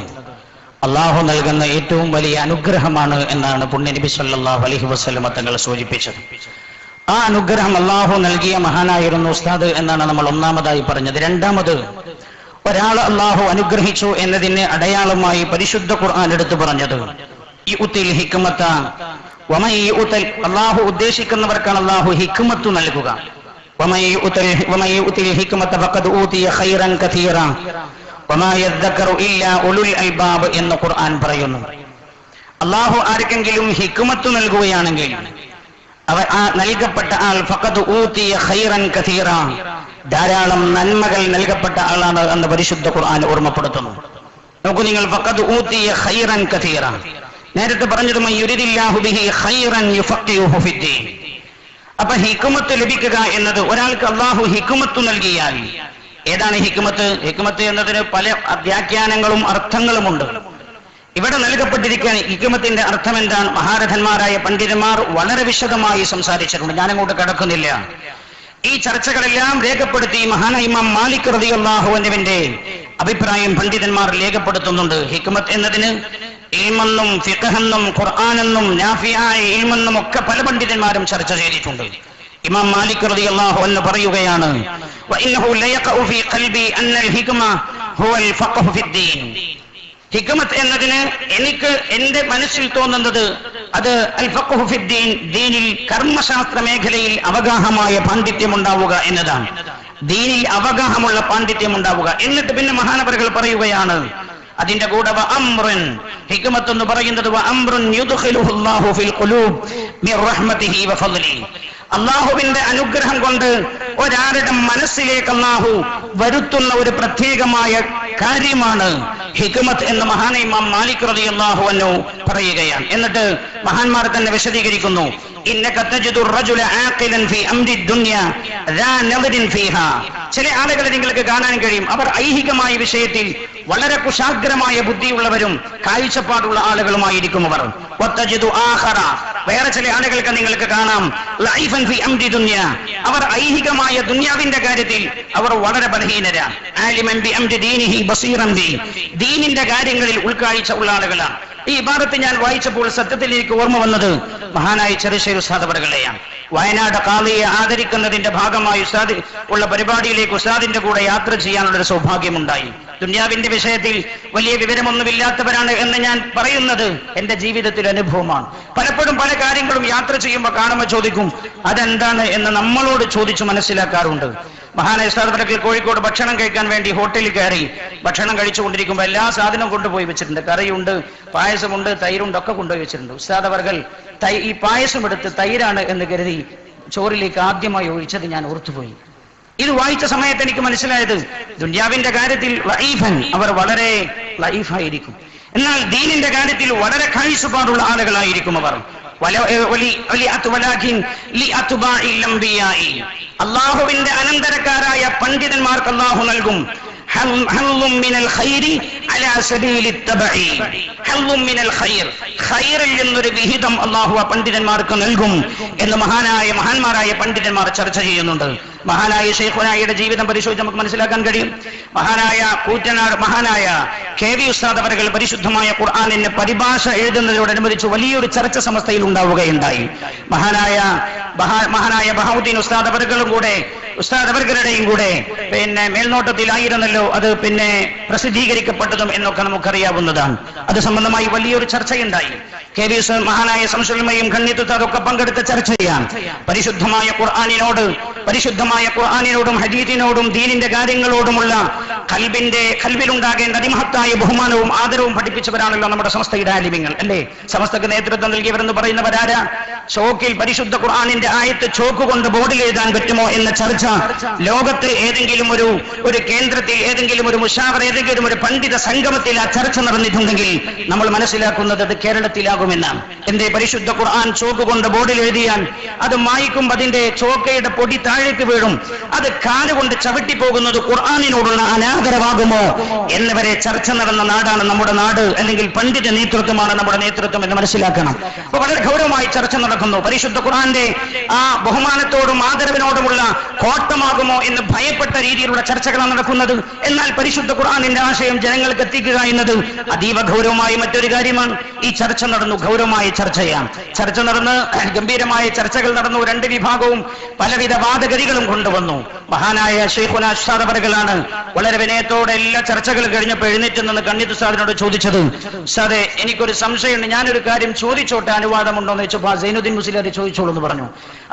അള്ളാഹു നൽകുന്ന ഏറ്റവും വലിയ അനുഗ്രഹമാണ് എന്നാണ് പുണ്യ നബി സല്ലല്ലാഹു അലൈഹി വസല്ലം തങ്ങൾ സൂചിപ്പിച്ചത്. ആ അനുഗ്രഹം അള്ളാഹു നൽകിയ മഹാനായിരുന്നു ഉസ്താദ് എന്നാണ് നമ്മൾ ഒന്നാമതായി പറഞ്ഞത്. രണ്ടാമത്, ഒരാൾ അള്ളാഹു അനുഗ്രഹിച്ചു എന്നതിന് അടയാളമായി പരിശുദ്ധ ഖുർആൻ എടുത്തു പറഞ്ഞത് യുത്തിൽ ഹിക്മത വമൻ യുത്തിൽ, അള്ളാഹു ഉദ്ദേശിക്കുന്നവർക്കാണ് അള്ളാഹു ഹിക്മത്ത് നൽകുക. വമൻ യുത്തിൽ ഹിക്മത ഫഖദ് ഊതിയ ഖൈറൻ കതീറ വമാ യദ്ദക്കറു ഇല്ലാ ഉലുൽ അൽബാബ് എന്ന് ഖുർആൻ പറയുന്നു. അള്ളാഹു ആർക്കെങ്കിലും ഹിക്മത്ത് നൽകുകയാണെങ്കിൽ ആ നൽകപ്പെട്ട ആൾ ഫഖദ് ഊതിയ ഖൈറൻ കതീറ, ധാരാളം നന്മകൾ നൽകപ്പെട്ട ആളാണ് എന്ന് പരിശുദ്ധ ഖുർആൻ ഓർമ്മപ്പെടുത്തുന്നു. നോക്കൂ നിങ്ങൾ, ഫഖദ് ഊതിയ ഖൈറൻ കതീറ, നേരത്തെ പറഞ്ഞത് മൻ യുരിദില്ലാഹു ബിഹി ഖൈറൻ യുഫഖിഹു ഫിദ്ദീൻ. അപ്പൊ ഹിക്മത്ത് ലഭിക്കുക എന്നത്, ഒരാൾക്ക് അള്ളാഹു ഹിക്മത്ത് നൽകിയാൽ, ഏതാണ് ഹിക്മത്ത്? ഹിക്മത്ത് എന്നതിന് പല വ്യാഖ്യാനങ്ങളും അർത്ഥങ്ങളുമുണ്ട്. ഇവിടെ നൽകപ്പെട്ടിരിക്കുന്ന ഹിക്മത്തിന്റെ അർത്ഥം എന്താണ്? മഹാരഥന്മാരായ പണ്ഡിതന്മാർ വളരെ വിശദമായി സംസാരിച്ചിട്ടുണ്ട്. ഞാനങ്ങോട്ട് കടക്കുന്നില്ല. ഈ ചർച്ചകളെല്ലാം രേഖപ്പെടുത്തി മഹാനായ ഇമാം മാലിക് റളിയല്ലാഹു അൻഹുവിന്റെ അഭിപ്രായം പണ്ഡിതന്മാർ രേഖപ്പെടുത്തുന്നുണ്ട്. ഹിക്മത്ത് എന്നതിന് ഇൽമെന്നും ഫിഖ്ഹെന്നും ഖുർആനെന്നും നാഫിയായ ഇൽമെന്നും ഒക്കെ പല പണ്ഡിതന്മാരും ചർച്ച ചെയ്തിട്ടുണ്ട്. ഇമാം മാലിക് റളിയല്ലാഹു അൻഹു പറയുകയാണ്, വഇന്നഹു ലയഖഉ ഫീ ഖൽബി അന്നൽ ഹിക്മ ഹുവൽ ഫഖ്ഹു ഫിദ്ദീൻ. ഹിക്മത്ത് എന്നതിന് എനിക്ക് എന്റെ മനസ്സിൽ തോന്നുന്നത് അത് അൽ ഫഖ്ഹു ഫിദ്ദീൻ, ദീനിൽ കർമ്മശാസ്ത്ര മേഖലയിൽ അവഗാഹമായ പാണ്ഡിത്യം ഉണ്ടാവുക എന്നതാണ്. ദീനിൽ അവഗാഹമുള്ള പാണ്ഡിത്യം ഉണ്ടാവുക. എന്നിട്ട് പിന്നെ മഹാനവറുകൾ പറയുകയാണ് അതിന്റെ കൂടെ വഅംറുൻ, ഹിക്മത്ത് എന്ന് പറയുന്നത് വഅംറുൻ യുദ്ഖിലുഹുല്ലാഹു ഫിൽ ഖുലൂബ് മിർ റഹ്മതിഹി വഫദ്ലിഹി, അള്ളാഹുവിന്റെ അനുഗ്രഹം കൊണ്ട് ഒരാളുടെ മനസ്സിലേക്ക് അള്ളാഹു വരുത്തുന്ന ഒരു പ്രത്യേകമായ കാര്യമാണ് ഹിക്മത്ത് എന്ന് മഹാനായ ഇമാം മാലിക് റളിയല്ലാഹു അൻഹു പറയുകയാണ്. എന്നിട്ട് മഹാന്മാർ തന്നെ വിശദീകരിക്കുന്നു, ഇന്നക തജിദു റജുല ആഖിലൻ ഫീ അംരി ദുനിയ ദാ നദരിൻ ഫീഹാ. ചില ആളുകളെ നിങ്ങൾക്ക് കാണാൻ കഴിയും, അവർ ഐഹികമായ വിഷയത്തിൽ വളരെ കുശാഗ്രമായ ബുദ്ധിയുള്ളവരും കാഴ്ചപ്പാടുള്ള ആളുകളുമായിരിക്കും അവർ. വതജിദു ആഖറ, വേറെ ചില ആളുകൾക്ക് നിങ്ങൾക്ക് കാണാം ലൈഫൻ ഫീ അംരി ദുനിയ, അവർ ഐഹികമായ ദുനിയാവിന്റെ കാര്യത്തിൽ അവർ വളരെ ബലഹീനരാണ്. ആലിമൻ ബി അംരി ദീനിഹി ബസീറൻ ബി, ദീനിന്റെ കാര്യങ്ങളിൽ ഉൾക്കാഴ്ച ഉള്ള ആളുകളാണ്. ഈ ഇബാറത്ത് ഞാൻ വായിച്ചപ്പോൾ സത്യത്തിൽ എനിക്ക് ഓർമ്മ വന്നത് മഹാനായ ചെറുശ്ശേരി ഉസ്താദ് അവറുകളെയാണ്. വയനാട് ഖാദിയെ ആദരിക്കുന്നതിന്റെ ഭാഗമായി ഉസ്താദ് ഉള്ള പരിപാടിയിലേക്ക് ഉസ്താദിന്റെ കൂടെ യാത്ര ചെയ്യാനുള്ളൊരു സൗഭാഗ്യമുണ്ടായി. ദുനിയാവിന്റെ വിഷയത്തിൽ വലിയ വിവരമൊന്നുമില്ലാത്തവരാണ് എന്ന് ഞാൻ പറയുന്നത് എന്റെ ജീവിതത്തിലെ അനുഭവമാണ്. പലപ്പോഴും പല കാര്യങ്ങളും യാത്ര ചെയ്യുമ്പോൾ കാണുമ്പോൾ ചോദിക്കും അതെന്താണ് എന്ന് നമ്മളോട് ചോദിച്ചു മനസ്സിലാക്കാറുണ്ട്. മഹാനായ ഉസ്താദ് അവറുകൾ കോഴിക്കോട് ഭക്ഷണം കഴിക്കാൻ വേണ്ടി ഹോട്ടലിൽ കയറി ഭക്ഷണം കഴിച്ചുകൊണ്ടിരിക്കുമ്പോൾ എല്ലാ സാധനവും കൊണ്ടുപോയി വെച്ചിട്ടുണ്ട്. കറിയുണ്ട്, പായസമുണ്ട്, തൈരുണ്ട്, ഒക്കെ കൊണ്ടുപോയി വെച്ചിട്ടുണ്ട്. ഉസ്താദ് അവറുകൾ ഈ പായസം എടുത്ത് തൈരാണ് എന്ന് കരുതി ചോറിലേക്ക് ആദ്യമായി ഒഴിച്ചത് ഞാൻ ഓർത്തുപോയി. ഇത് വായിച്ച സമയത്ത് എനിക്ക് മനസ്സിലായത് ദുനിയാവിന്റെ കാര്യത്തിൽ ലൈഫൻ, അവർ വളരെ ലൈഫായിരിക്കും. എന്നാൽ ദീനിന്റെ കാര്യത്തിൽ വളരെ കാഴ്ചപ്പാടുള്ള ആളുകളായിരിക്കും അവർ. അള്ളാഹുവിന്റെ അനന്തരക്കാരായ പണ്ഡിതന്മാർക്ക് അള്ളാഹു നൽകും ഖൈറിൽ നിന്നൊരു വിഹിതം അള്ളാഹു ആ പണ്ഡിതന്മാർക്ക് നൽകും എന്ന് മഹാന്മാരായ പണ്ഡിതന്മാർ ചർച്ച ചെയ്യുന്നുണ്ട്. മഹാനായ ശൈഖുനായുടെ ജീവിതം പരിശോധിച്ച് നമുക്ക് മനസ്സിലാക്കാൻ കഴിയും. മഹാനായ കെ.വി. ഉസ്താദ് അവറുകൾ പരിശുദ്ധമായ ഖുർആനിന്റെ പരിഭാഷ എഴുതുന്നതിനോടനുബന്ധിച്ച് വലിയൊരു ചർച്ച സമസ്തയിൽ ഉണ്ടാവുകയുണ്ടായി. മഹാനായ ബഹൗദ്ദീൻ ഉസ്താദ് അവറുകളും കൂടെ ഉസ്താദ് അവറുകളുടെയും കൂടെ പിന്നെ മേൽനോട്ടത്തിലായിരുന്നല്ലോ അത് പിന്നെ പ്രസിദ്ധീകരിക്കപ്പെട്ടതും എന്നൊക്കെ നമുക്കറിയാവുന്നതാണ്. അത് സംബന്ധമായി വലിയൊരു ചർച്ചയുണ്ടായി. കെ.വി. മഹാനായ ശംസുൽ ഉലമയും ഖണ്ണിയത്ത് ഉസ്താദൊക്കെ പങ്കെടുത്ത ചർച്ചയാണ്. പരിശുദ്ധമായ ഖുർആനിനോട് പരിശുദ്ധമായ ഖുർആനിനോടും ഹദീസിനോടും ദീനിന്റെ കാര്യങ്ങളോടുമുള്ള ഖൽബിലുണ്ടാകേണ്ട അതിമഹത്തായ ബഹുമാനവും ആദരവും പഠിപ്പിച്ചവരാണല്ലോ നമ്മുടെ സമസ്തയുടെ ആലിമീങ്ങൾ, അല്ലേ? സമസ്തക്ക് നേതൃത്വം നൽകിയവരെന്ന് പറയുന്നവരാരാ? ചോക്കിൽ പരിശുദ്ധ ഖുർആനിന്റെ ആയത്ത് ചോക്ക് കൊണ്ട് ബോർഡിൽ എഴുതാൻ പറ്റുമോ എന്ന ചർച്ച ലോകത്ത് ഏതെങ്കിലും ഒരു കേന്ദ്രത്തിൽ, ഏതെങ്കിലും ഒരു മുശാവറ, ഏതെങ്കിലും ഒരു പണ്ഡിത സംഗമത്തിൽ ആ ചർച്ച നടന്നിട്ടുണ്ടെങ്കിൽ നമ്മൾ മനസ്സിലാക്കുന്നത് അത് കേരളത്തിലാകുമെന്നാണ്. എന്തേ? പരിശുദ്ധ ഖുർആൻ ചോക്ക് കൊണ്ട് ബോർഡിൽ എഴുതിയാൽ അത് മായ്ക്കുമ്പോൾ അതിന്റെ ചോക്കയുടെ പൊടി താഴേക്ക് വീഴും. അത് കാലുകൊണ്ട് ചവിട്ടി പോകുന്നത് ഖുർആനിനോടുള്ള അനാദരവാകുമോ എന്നിവരെ ചർച്ച നടന്ന നാടാണ് നമ്മുടെ നാട്, അല്ലെങ്കിൽ പണ്ഡിത നേതൃത്വമാണ് നമ്മുടെ നേതൃത്വം എന്ന് മനസ്സിലാക്കണം. അപ്പൊ വളരെ ഗൗരവമായി ചർച്ച നടക്കുന്നു. പരിശുദ്ധ ഖുർആന്റെ ആ ബഹുമാനത്തോടും ആദരവിനോടുമുള്ള കോട്ടമാകുമോ എന്ന് ഭയപ്പെട്ട രീതിയിലുള്ള ചർച്ചകളാണ് നടക്കുന്നത്. എന്നാൽ പരിശുദ്ധ ഖുർആനിന്റെ ആശയം ജനങ്ങൾക്ക് എത്തിക്കുക എന്നത് അതീവ ഗൗരവമായ മറ്റൊരു കാര്യമാണ്. ഈ ചർച്ച നടന്നു, ഗൗരവമായ ചർച്ചയാണ്. ചർച്ച നടന്ന് ഗംഭീരമായ ചർച്ചകൾ നടന്നു. രണ്ട് വിഭാഗവും പലവിധ വാദഗതികളും കൊണ്ടുവന്നു. മഹാനായ ശൈഖുനാ ഉസ്താദ് അവറുകളാണ് വളരെ വിനയത്തോടെ എല്ലാ ചർച്ചകൾ കഴിഞ്ഞപ്പോൾ എഴുന്നേറ്റ് നിന്ന് കണ്ണീത്ത് ഉസ്താദിനോട് ചോദിച്ചത്, ഉസ്താദേ, എനിക്കൊരു സംശയമുണ്ട്, ഞാനൊരു കാര്യം ചോദിച്ചോട്ടെ, അനുവാദമുണ്ടോ എന്ന് ചോദിച്ചപ്പോൾ സൈനുദ്ദീൻ മുസ്ലിയാർ ചോദിച്ചോളൂ എന്ന് പറഞ്ഞു.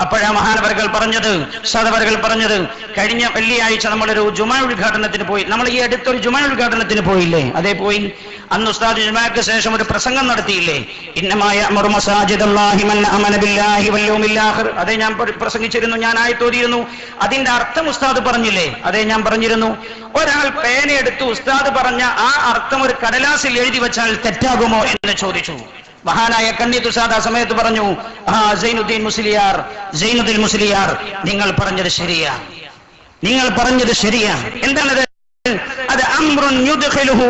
അപ്പോഴാ മഹാനവറുകൾ പറഞ്ഞത്, ഉസ്താദ് അവറുകൾ പറഞ്ഞത്, കഴിഞ്ഞ വെള്ളിയാഴ്ച നമ്മളൊരു ജുമാ ഉദ്ഘാടനത്തിന് പോയി. നമ്മൾ ഈ അടുത്തൊരു ജുമാ ഉദ്ഘാടനത്തിന് പോയില്ലേ? അതേ പോയി. അന്ന് ഉസ്താദ് ജുമാക്ക് ശേഷം ഒരു പ്രസംഗം നടത്തിയില്ലേ? ഇന്നമായ അതേ ഞാൻ പ്രസംഗിച്ചിരുന്നു, ഞാൻ ആയത്തോതിയിരുന്നു. അതിന്റെ അർത്ഥം ഉസ്താദ് പറഞ്ഞില്ലേ? അതേ ഞാൻ പറഞ്ഞിരുന്നു. ഒരാൾ പേനയെടുത്ത് ഉസ്താദ് പറഞ്ഞ ആ അർത്ഥം ഒരു കടലാസിൽ എഴുതി വെച്ചാൽ തെറ്റാകുമോ എന്ന് ചോദിച്ചു. മഹാനായ കണ്ണീത്ത് ഉസ്താദ് ആ സമയത്ത് പറഞ്ഞു, സൈനുദ്ദീൻ മുസ്ലിയാർ, നിങ്ങൾ പറഞ്ഞത് ശരിയാണ്, നിങ്ങൾ പറഞ്ഞത് ശരിയാണ്. എന്താണത്? അത് അംറുൻ യുദ്ഖിലുഹു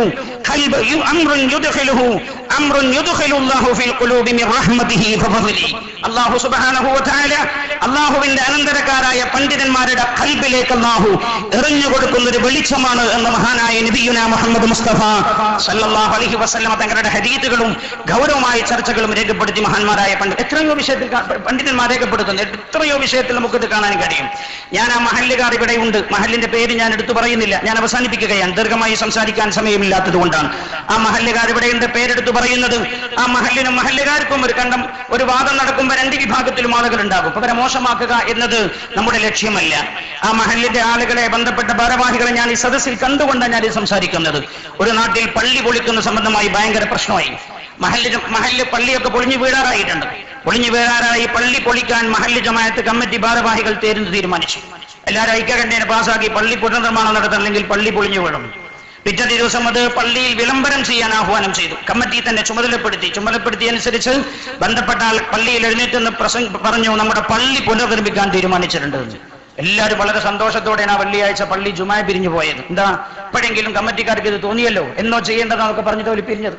അല്ലാഹു സുബ്ഹാനഹു വ തആല അല്ലാഹുവിന്റെ അനന്തരക്കാരായ പണ്ഡിതന്മാരുടെ ഖൽബിലേക്ക് അല്ലാഹു എറിഞ്ഞു കൊടുക്കുന്ന ഒരു വെളിച്ചമാണ് എന്ന് മഹാനായ നബിയുനാ മുഹമ്മദ് മുസ്തഫ സല്ലല്ലാഹു അലൈഹി വസല്ലം തങ്ങളുടെ ഹദീസുകളും ഗൗരവമായ ചർച്ചകളും രേഖപ്പെടുത്തി മഹാന്മാരായ എത്രയോ വിഷയത്തിൽ പണ്ഡിതന്മാർ രേഖപ്പെടുത്തുന്നു. എത്രയോ വിഷയത്തിൽ നമുക്കിത് കാണാൻ കഴിയും. ഞാൻ ആ മഹല്ലുകാർ ഇവിടെ ഉണ്ട്, മഹല്ലിന്റെ പേര് ഞാൻ എടുത്തു പറയുന്നില്ല, ഞാൻ അവസാനിപ്പിക്കുകയാണ്, ദീർഘമായി സംസാരിക്കാൻ സമയമില്ലാത്തത് കൊണ്ടാണ്. ആ മഹല്ലുകാർ ഇവിടെയുണ്ട്, പേരെടുത്തു പറയുന്നത്. ആ മഹല്ലിനും മഹല്ലുകാർക്കും ഒരു വാദം നടക്കുമ്പോൾ രണ്ട് വിഭാഗത്തിലും ആളുകൾ ഉണ്ടാകും. അവരെ മോശമാക്കുക എന്നത് നമ്മുടെ ലക്ഷ്യമല്ല. ആ മഹല്ലിന്റെ ആളുകളെ, ബന്ധപ്പെട്ട ഭാരവാഹികളെ ഞാൻ ഈ സദസ്സിൽ കണ്ടുകൊണ്ടാണ് ഞാൻ സംസാരിക്കുന്നത്. ഒരു നാട്ടിൽ പള്ളി പൊളിക്കുന്ന സംബന്ധമായി ഭയങ്കര പ്രശ്നമായി. മഹല്ല് പള്ളിയൊക്കെ പൊളിഞ്ഞു വീഴാറായിട്ടുണ്ട്. പൊളിഞ്ഞു വീഴാറായി പള്ളി പൊളിക്കാൻ മഹല്ല് ജമാഅത്ത് കമ്മിറ്റി ഭാരവാഹികൾ തീരുമാനിച്ചു. എല്ലാവരും ഐക്യകണ്ഠേന പാസാക്കി പള്ളി പുനർനിർമ്മാണം നടത്തണമെങ്കിൽ പള്ളി പൊളിഞ്ഞു വീഴും. പിറ്റേ ദിവസം അത് പള്ളിയിൽ വിളംബരം ചെയ്യാൻ ആഹ്വാനം ചെയ്തു. കമ്മിറ്റി തന്നെ ചുമതലപ്പെടുത്തി അനുസരിച്ച് ബന്ധപ്പെട്ട ആൾ പള്ളിയിൽ എഴുന്നേറ്റെന്ന് പറഞ്ഞു, നമ്മുടെ പള്ളി പുനർനിർമ്മിക്കാൻ തീരുമാനിച്ചിട്ടുണ്ട്. എല്ലാവരും വളരെ സന്തോഷത്തോടെയാണ് ആ വെള്ളിയാഴ്ച പള്ളി ജുമാ പിരിഞ്ഞു പോയത്. എന്താ, എപ്പോഴെങ്കിലും കമ്മിറ്റിക്കാർക്ക് ഇത് തോന്നിയല്ലോ, എന്നോ ചെയ്യേണ്ടതെന്നൊക്കെ പറഞ്ഞിട്ട് അവർ പിരിഞ്ഞു.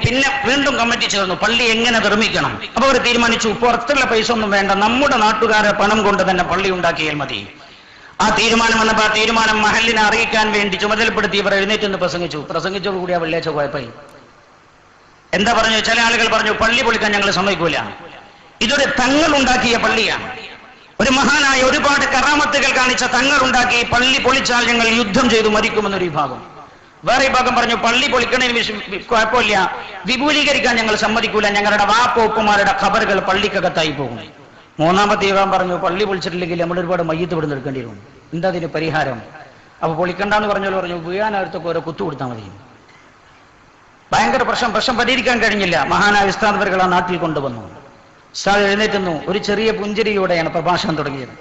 പിന്നെ വീണ്ടും കമ്മിറ്റി ചേർന്നു, പള്ളി എങ്ങനെ നിർമ്മിക്കണം. അപ്പൊ അവർ തീരുമാനിച്ചു, പുറത്തുള്ള പൈസ ഒന്നും വേണ്ട, നമ്മുടെ നാട്ടുകാരെ പണം കൊണ്ട് തന്നെ പള്ളി ഉണ്ടാക്കിയാൽ മതി. ആ തീരുമാനം വന്നപ്പോൾ ആ തീരുമാനം മഹല്ലിനെ അറിയിക്കാൻ വേണ്ടി ചുമതലപ്പെടുത്തി ഇവർ എഴുന്നേറ്റെന്ന് പ്രസംഗിച്ചോടുകൂടി ആ വെള്ളിയാഴ്ച പോയപ്പോയി എന്താ പറഞ്ഞു? ചില ആളുകൾ പറഞ്ഞു, പള്ളി പൊളിക്കാൻ ഞങ്ങൾ സമ്മതിക്കൂല, ഇതൊരു തങ്ങൾ ഉണ്ടാക്കിയ പള്ളിയാണ്, ഒരു മഹാനായ ഒരുപാട് കറാമത്തുകൾ കാണിച്ച തങ്ങൾ ഉണ്ടാക്കി പള്ളി പൊളിച്ചാൽ ഞങ്ങൾ യുദ്ധം ചെയ്തു മരിക്കുമെന്നൊരു വിഭാഗം. വേറെ വിഭാഗം പറഞ്ഞു, പള്ളി പൊളിക്കണതിന് കുഴപ്പമില്ല, വിപുലീകരിക്കാൻ ഞങ്ങൾ സമ്മതിക്കൂല, ഞങ്ങളുടെ വാപ്പോപ്പുമാരുടെ ഖബറുകൾ പള്ളിക്കകത്തായി പോകും. മൂന്നാമത്തെ വിഭാഗം പറഞ്ഞു, പള്ളി പൊളിച്ചിട്ടില്ലെങ്കിൽ നമ്മൾ ഒരുപാട് മയ്യത്ത് ഇവിടെ നിൽക്കേണ്ടി വരും, എന്താ അതിന് പരിഹാരം? അപ്പൊ പൊളിക്കണ്ടെന്ന് പറഞ്ഞു, വീഴാനടുത്തൊക്കെ ഓരോ കുത്തു കൊടുത്താൽ മതി. ഭയങ്കര പ്രശ്നം പരിഹരിക്കാൻ കഴിഞ്ഞില്ല. മഹാനായ ഉസ്താദ് അവറുകൾ ആ നാട്ടിൽ കൊണ്ടുവന്നു. ഉസ്താദ് എഴുന്നേറ്റുന്നു, ഒരു ചെറിയ പുഞ്ചിരിയോടെയാണ് പ്രഭാഷണം തുടങ്ങിയത്.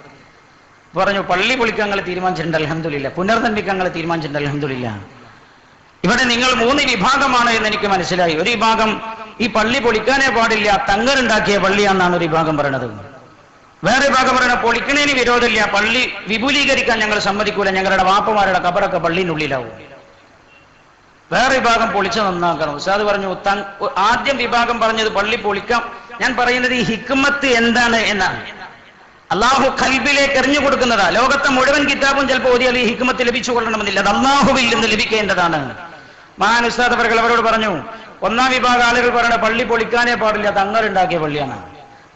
പറഞ്ഞു, പള്ളി പൊളിക്കാൻ ഞങ്ങൾ തീരുമാനിച്ചിട്ടുണ്ട് അൽഹംദുലില്ലാഹ്, പുനർനിർമ്മിക്കാൻ ഞങ്ങൾ തീരുമാനിച്ചിട്ടുണ്ട് അൽഹംദുലില്ലാഹ്. ഇവിടെ നിങ്ങൾ 3 വിഭാഗമാണ് എന്ന് എനിക്ക് മനസ്സിലായി. ഒരു വിഭാഗം ഈ പള്ളി പൊളിക്കാനേ പാടില്ല, തങ്ങളുണ്ടാക്കിയ പള്ളിയാണെന്നാണ് ഒരു വിഭാഗം പറയണത്. വേറെ വിഭാഗം പറയണ പൊളിക്കണേന് വിരോധമില്ല, പള്ളി വിപുലീകരിക്കാൻ ഞങ്ങൾ സമ്മതിക്കൂല, ഞങ്ങളുടെ വാപ്പമാരുടെ ഖബറൊക്കെ പള്ളിനുള്ളിലാവും. വേറെ വിഭാഗം പൊളിച്ച് നന്നാക്കണം. ഉസ്താദ് പറഞ്ഞു, ആദ്യം വിഭാഗം പറഞ്ഞത് പള്ളി പൊളിക്കാം. ഞാൻ പറയുന്നത് ഈ ഹിക്മത്ത് എന്താണ് എന്നാണ്. അള്ളാഹു ഖൽബിലേക്ക് എറിഞ്ഞു കൊടുക്കുന്നതാ. ലോകത്തെ മുഴുവൻ കിതാബും ചിലപ്പോൾ ഓതിയാൽ ഈ ഹിക്മത്ത് ലഭിച്ചു കൊള്ളണമെന്നില്ല, അത് അള്ളാഹുവിൽ നിന്ന് ലഭിക്കേണ്ടതാണ്. മഹാൻ ഉസ്താദ് അവറുകൾ അവരോട് പറഞ്ഞു, ഒന്നാം വിഭാഗം ആളുകൾ പറയണ പള്ളി പൊളിക്കാനേ പാടില്ല, തങ്ങളുണ്ടാക്കിയ പള്ളിയാണ്.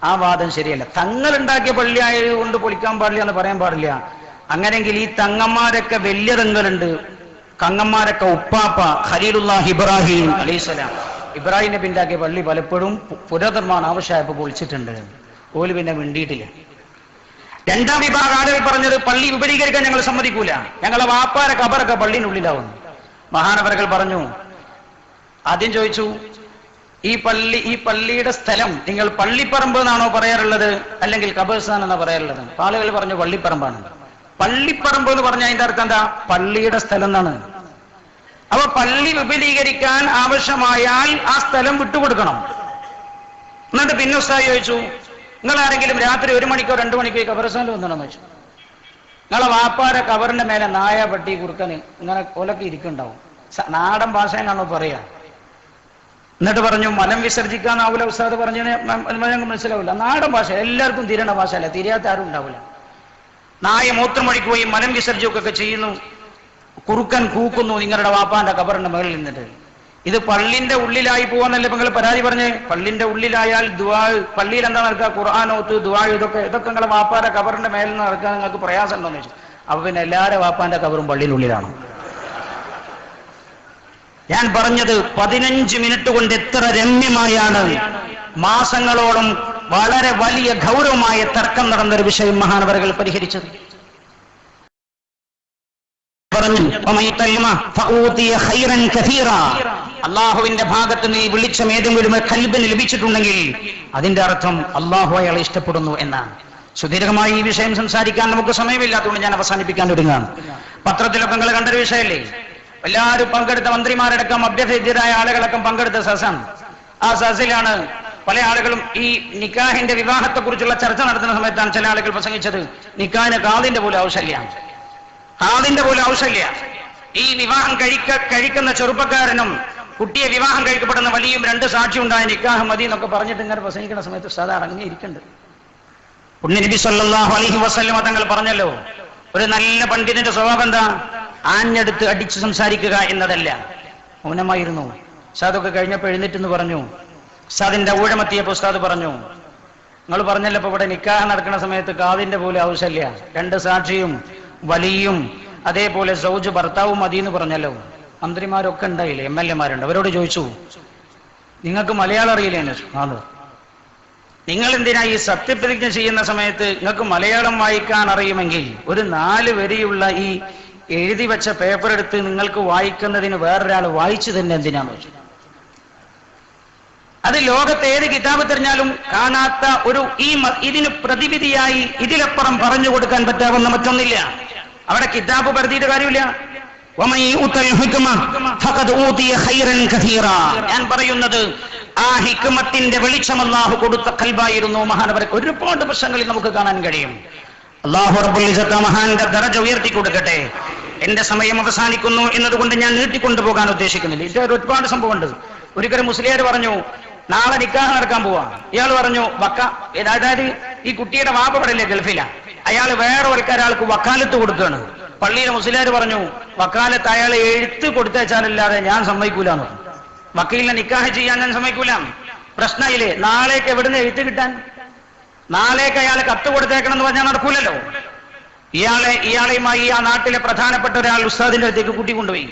ആ വാദം ശരിയല്ല. തങ്ങളുണ്ടാക്കിയ പള്ളി ആയതുകൊണ്ട് പൊളിക്കാൻ പാടില്ല എന്ന് പറയാൻ പാടില്ല. അങ്ങനെങ്കിൽ ഈ തങ്ങന്മാരൊക്കെ വലിയ തങ്ങളുണ്ട്, കങ്ങന്മാരൊക്കെ ഉപ്പാപ്പ ഖലീലുല്ലാഹി ഇബ്രാഹിം അലൈഹിസ്സലാം, ഇബ്രാഹിം നബി ഉണ്ടാക്കിയ പള്ളി പലപ്പോഴും പുനർനിർമ്മാണം ആവശ്യമായപ്പോൾ പൊളിച്ചിട്ടുണ്ട്. ഓല് പിന്നെ മിണ്ടിയിട്ടില്ല. രണ്ടാം വിഭാഗം ആളുകൾ പറഞ്ഞത് പള്ളി വിപുലീകരിക്കാൻ ഞങ്ങൾ സമ്മതിക്കൂല, ഞങ്ങളെ വാപ്പാരെ ഖബറൊക്കെ പള്ളിനുള്ളിലാവുന്നു. മഹാനവറുകൾ പറഞ്ഞു, ആദ്യം ചോദിച്ചു, ഈ പള്ളിയുടെ സ്ഥലം നിങ്ങൾ പള്ളിപ്പറമ്പ് എന്നാണോ പറയാറുള്ളത് അല്ലെങ്കിൽ ഖബർസ്ഥാൻ എന്നാ പറയാറുള്ളത്? ആളുകൾ പറഞ്ഞു പള്ളിപ്പറമ്പാണ്. പള്ളിപ്പറമ്പ് എന്ന് പറഞ്ഞാൽ അതിന്റെ അർത്ഥം എന്താ? പള്ളിയുടെ സ്ഥലം എന്നാണ്. അപ്പൊ പള്ളി വിപുലീകരിക്കാൻ ആവശ്യമായാൽ ആ സ്ഥലം വിട്ടുകൊടുക്കണം. എന്നിട്ട് പിന്നെ ഉസ്താദ് ചോദിച്ചു, നിങ്ങൾ ആരെങ്കിലും രാത്രി 1 മണിക്കോ 2 മണിക്കോ ഖബർസ്ഥാനിൽ വന്നണമെന്ന് വെച്ചു. നിങ്ങളെ വാപ്പാരെ കബറിന്റെ മേലെ നായ പട്ടി കുറുക്കന് ഇങ്ങനെ കൊലക്ക് ഇരിക്കുന്നുണ്ടാവും. നാടൻ ഭാഷയിലാണോ പറയാ? എന്നിട്ട് പറഞ്ഞു മലം വിസർജിക്കാനാവൂല. ഉസ്താദ് പറഞ്ഞതിന് ഞങ്ങൾക്ക് മനസ്സിലാവില്ല. നാടൻ ഭാഷ എല്ലാവർക്കും തിരിയണ ഭാഷയല്ല, തിരിയാത്ത ആരും ഉണ്ടാവില്ല. നായ മൂത്രമൊഴിക്കുകയും മലം വിസർജിക്കുകയൊക്കെ ചെയ്യുന്നു, കുറുക്കൻ കൂക്കുന്നു നിങ്ങളുടെ വാപ്പാന്റെ കബറിന്റെ മേളിൽ നിന്നിട്ട്. ഇത് പള്ളിന്റെ ഉള്ളിലായി പോവാന്നല്ലേ നിങ്ങൾ പരാതി പറഞ്ഞേ? പള്ളിന്റെ ഉള്ളിലായാൽ ദുആ, പള്ളിയിൽ എന്താ നടക്കുക? ഖുർആനോത്ത്, ദുആ, ഇതൊക്കെ നിങ്ങളെ വാപ്പാന്റെ കബറിന്റെ മേലിൽ നിന്ന് നടക്കാൻ നിങ്ങൾക്ക് പ്രയാസം ഉണ്ടോന്ന് ചോദിച്ചു. അപ്പൊ പിന്നെ എല്ലാവരുടെ വാപ്പാന്റെ കബറും പള്ളിയിലുള്ളിലാണ്. ഞാൻ പറഞ്ഞത് 15 മിനിറ്റ് കൊണ്ട് എത്ര രമ്യമായാണ് മാസങ്ങളോളം വളരെ വലിയ ഗൗരവമായ തർക്കം നടന്നൊരു വിഷയം മഹാനവറുകൾ പരിഹരിച്ചത്. പറഞ്ഞു, അള്ളാഹുവിന്റെ ഭാഗത്ത് നീ വിളിച്ച ഏതെങ്കിലും ഖൽബിന് ലഭിച്ചിട്ടുണ്ടെങ്കിൽ അതിന്റെ അർത്ഥം അള്ളാഹു അയാളെ ഇഷ്ടപ്പെടുന്നു എന്നാണ്. സുദീർഘമായി ഈ വിഷയം സംസാരിക്കാൻ നമുക്ക് സമയമില്ലാത്തതുകൊണ്ട് ഞാൻ അവസാനിപ്പിക്കാൻ ഒരുങ്ങാണ്. പത്രത്തിലൊക്കെ നിങ്ങൾ കണ്ടൊരു വിഷയമല്ലേ? എല്ലാവരും പങ്കെടുത്ത മന്ത്രിമാരടക്കം അഭ്യർത്ഥിതരായ ആളുകളടക്കം പങ്കെടുത്ത സദസ്സാണ്. ആ സദസ്സിലാണ് പല ആളുകളും ഈ നിക്കാഹിന്റെ വിവാഹത്തെ കുറിച്ചുള്ള ചർച്ച നടത്തുന്ന സമയത്താണ് ചില ആളുകൾ പ്രസംഗിച്ചത്, നിക്കാഹിന് കാതിന്റെ പോലും ആവശ്യമില്ല, കാതിന്റെ പോലും ആവശ്യമില്ല. ഈ വിവാഹം കഴിക്കുന്ന ചെറുപ്പക്കാരനും കുട്ടിയെ വിവാഹം കഴിക്കപ്പെടുന്ന വലിയും 2 സാക്ഷി ഉണ്ടായ നിക്കാഹ് മതി എന്നൊക്കെ പറഞ്ഞിട്ട് ഇങ്ങനെ പ്രസംഗിക്കുന്ന സമയത്ത് ഉസ്താദ് അടങ്ങിയിരിക്കുന്നുണ്ട്. പുണ്യനബി സല്ലല്ലാഹു അലൈഹി വസല്ലം തങ്ങൾ പറഞ്ഞല്ലോ, ഒരു നല്ല പണ്ഡിതന്റെ സ്വഭാവം എന്താ? ആഞ്ഞെടുത്ത് അടിച്ച് സംസാരിക്കുക എന്നതല്ല. മൗനമായിരുന്നു. ഉസ്താദൊക്കെ കഴിഞ്ഞപ്പോൾ എഴുന്നേറ്റെന്ന് പറഞ്ഞു. ഉസ്താദിന്റെ ഊഴമെത്തിയപ്പോൾ ഉസ്താദ് പറഞ്ഞു, നിങ്ങൾ പറഞ്ഞല്ലോ ഇപ്പൊ ഇവിടെ നിക്കാഹ് നടക്കുന്ന സമയത്ത് കാതിന്റെ പോലും ആവശ്യമില്ല, 2 സാക്ഷിയും വലിയും അതേപോലെ സൗജ് ഭർത്താവും മതി എന്ന് പറഞ്ഞല്ലോ. മന്ത്രിമാരൊക്കെ ഉണ്ടായില്ലേ, MLA-മാരുണ്ട്. അവരോട് ചോദിച്ചു, നിങ്ങൾക്ക് മലയാളം അറിയില്ലേന്ന്? ആണ്. നിങ്ങൾ എന്തിനാ ഈ സത്യപ്രതിജ്ഞ ചെയ്യുന്ന സമയത്ത് നിങ്ങൾക്ക് മലയാളം വായിക്കാൻ അറിയുമെങ്കിൽ ഒരു 4 വരിയുള്ള ഈ എഴുതി വെച്ച പേപ്പർ എടുത്ത് നിങ്ങൾക്ക് വായിക്കുന്നതിന് വേറൊരാൾ വായിച്ചു തന്നെ എന്തിനാന്ന് വെച്ചു. അത് ലോകത്ത് ഏത് കിതാബ് തിരഞ്ഞാലും കാണാത്ത ഒരു ഇതിന് പ്രതിവിധിയായി ഇതിലപ്പുറം പറഞ്ഞു കൊടുക്കാൻ പറ്റാവുന്ന മറ്റൊന്നില്ല. അവിടെ കിതാബ് പരത്തിയിട്ട് കാര്യമില്ല. ഞാൻ പറയുന്നത് ആ ഹിക്മത്തിന്റെ വെളിച്ചം അല്ലാഹു കൊടുത്ത ഖൽബായിരുന്നു മഹാനവർക്ക്. ഒരുപാട് പ്രശ്നങ്ങളിൽ നമുക്ക് കാണാൻ കഴിയും. അല്ലാഹു റബ്ബുൽ ഇസ്സത്ത് മഹാന്റെ ദറജ ഉയർത്തി കൊടുക്കട്ടെ. എന്റെ സമയം അവസാനിക്കുന്നു എന്നതുകൊണ്ട് ഞാൻ നീട്ടിക്കൊണ്ടുപോകാൻ ഉദ്ദേശിക്കുന്നില്ല. ഇത് ഒരുപാട് സംഭവമുണ്ട്. ഒരിക്കലും മുസ്ലിയാർ പറഞ്ഞു, നാളെ നിക്കാഹ് നടക്കാൻ പോവാ. ഇയാൾ പറഞ്ഞു അതായത് ഈ കുട്ടിയുടെ വാപ്പ പടയില്ലേ ഗൾഫില, അയാൾ വേറെ ഒരാൾക്ക് വക്കാലത്ത് കൊടുക്കുകയാണ്. പള്ളിയിലെ മുസ്ലിയാർ പറഞ്ഞു, വക്കാലത്ത് അയാളെ എഴുത്ത് കൊടുത്തയച്ചാലല്ലാതെ ഞാൻ സമ്മതിക്കൂലെന്ന് പറഞ്ഞു. വക്കീലിനെ നിക്കാഹ് ചെയ്യാൻ ഞാൻ സമ്മതിക്കൂല. പ്രശ്നമില്ലേ? നാളേക്ക് എവിടുന്ന് എഴുത്ത് കിട്ടാൻ? നാളേക്ക് അയാൾ കത്ത് കൊടുത്തേക്കണം എന്ന് പറഞ്ഞാൽ നടക്കൂലല്ലോ. ഇയാളെയുമായി ആ നാട്ടിലെ പ്രധാനപ്പെട്ട ഒരാൾ ഉസ്താദിന്റെ അടുത്തേക്ക് കൂട്ടിക്കൊണ്ടുപോയി.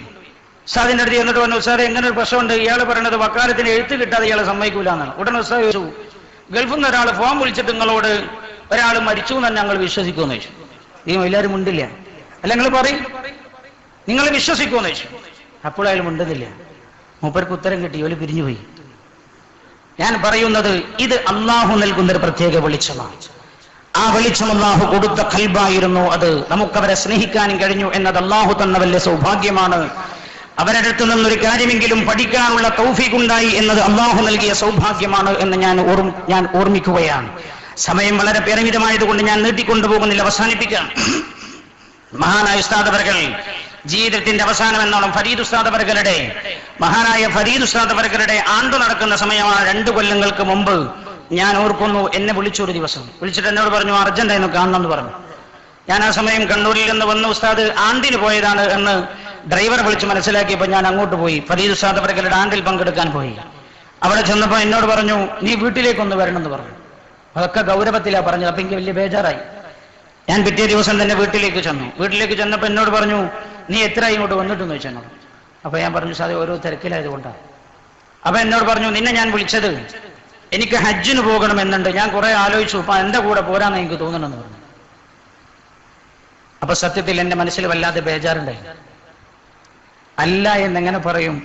ഉസ്താദിന്റെ അടുത്ത് എന്നിട്ട് പറഞ്ഞു, ഉസ്താദ് എങ്ങനെ ഒരു പ്രശ്നമുണ്ട്? ഇയാൾ പറയണത് വക്കാലത്തിന് എഴുത്ത് കിട്ടാതെ ഇയാളെ സമ്മതിക്കൂല എന്നാണ്. ഉടനെ ഉസ്താദ് ചോദിച്ചു, ഗൾഫിൽ നിന്ന് ഒരാൾ ഫോൺ വിളിച്ചിട്ട് നിങ്ങളോട് ഒരാൾ മരിച്ചു എന്നാണ് ഞങ്ങൾ വിശ്വസിക്കുമെന്ന് ചോദിച്ചു. ഈ എല്ലാവരും മുണ്ടില്ല. അല്ല നിങ്ങൾ പറയും, നിങ്ങൾ വിശ്വസിക്കുമെന്ന് ചോദിച്ചു. അപ്പോൾ അയാൾ മുണ്ടുന്നില്ല. മൂപ്പർക്ക് ഉത്തരം കിട്ടി, ഓല് പിരിഞ്ഞുപോയി. ഞാൻ പറയുന്നത് ഇത് അള്ളാഹു നൽകുന്നൊരു പ്രത്യേക വെളിച്ചമാണ്. ആ വെളിച്ചം അള്ളാഹു കൊടുത്ത ഖൽബായിരുന്നു അത്. നമുക്കവരെ സ്നേഹിക്കാനും കഴിഞ്ഞു എന്നത് അള്ളാഹു തന്ന വലിയ സൗഭാഗ്യമാണ്. അവരുടെ അടുത്ത് നിന്നൊരു കാര്യമെങ്കിലും പഠിക്കാനുള്ള തൗഫീഖ് ഉണ്ടായി എന്നത് അള്ളാഹു നൽകിയ സൗഭാഗ്യമാണ് എന്ന് ഞാൻ ഓർമ്മിക്കുകയാണ്. സമയം വളരെ പരിമിതമായതുകൊണ്ട് ഞാൻ നീട്ടിക്കൊണ്ടുപോകുന്നില്ല, അവസാനിപ്പിക്കാം. മഹാനായ ഉസ്താദ് അവർകൾ ജീവിതത്തിന്റെ അവസാനം എന്നോണം മഹാനായ ഫരീദ് ഉസ്താദ് അവർകളുടെ ആണ്ടു നടക്കുന്ന സമയമാണ്. 2 കൊല്ലങ്ങൾക്ക് മുമ്പ് ഞാൻ ഓർക്കുന്നു, എന്നെ വിളിച്ചൊരു ദിവസം വിളിച്ചിട്ട് എന്നോട് പറഞ്ഞു, അർജന്റായിരുന്നു കാണണം എന്ന് പറഞ്ഞു. ഞാൻ ആ സമയം കണ്ണൂരിൽ നിന്ന് വന്ന് ഉസ്താദ് ആണ്ടിന് പോയതാണ് എന്ന് ഡ്രൈവർ വിളിച്ച് മനസ്സിലാക്കിയപ്പോൾ ഞാൻ അങ്ങോട്ട് പോയി. ഫരീദ് ഉസ്താദ് അവർകളുടെ ആണ്ടിൽ പങ്കെടുക്കാൻ പോയി. അവിടെ ചെന്നപ്പോൾ എന്നോട് പറഞ്ഞു, നീ വീട്ടിലേക്കൊന്ന് വരണമെന്ന് പറഞ്ഞു. അതൊക്കെ ഗൗരവത്തിലാണ് പറഞ്ഞത്. അപ്പൊ എനിക്ക് വലിയ ബേജാറായി. ഞാൻ പിറ്റേ ദിവസം തന്നെ വീട്ടിലേക്ക് ചെന്നു. വീട്ടിലേക്ക് ചെന്നപ്പോൾ എന്നോട് പറഞ്ഞു, നീ എത്ര ഇങ്ങോട്ട് വന്നിട്ടെന്ന് ചോദിച്ചു. അപ്പൊ ഞാൻ പറഞ്ഞു, സാറേ ഓരോ തിരക്കിലായതുകൊണ്ടാണ്. അപ്പൊ എന്നോട് പറഞ്ഞു, നിന്നെ ഞാൻ വിളിച്ചത് എനിക്ക് ഹജ്ജിന് പോകണമെന്നുണ്ട്. ഞാൻ കുറെ ആലോചിച്ചു, അപ്പൊ എന്റെ കൂടെ പോരാന്ന് എനിക്ക് തോന്നണമെന്ന് പറഞ്ഞു. അപ്പൊ സത്യത്തിൽ എന്റെ മനസ്സിൽ വല്ലാതെ ബേജാറുണ്ടായി. അല്ല എന്നെങ്ങനെ പറയും,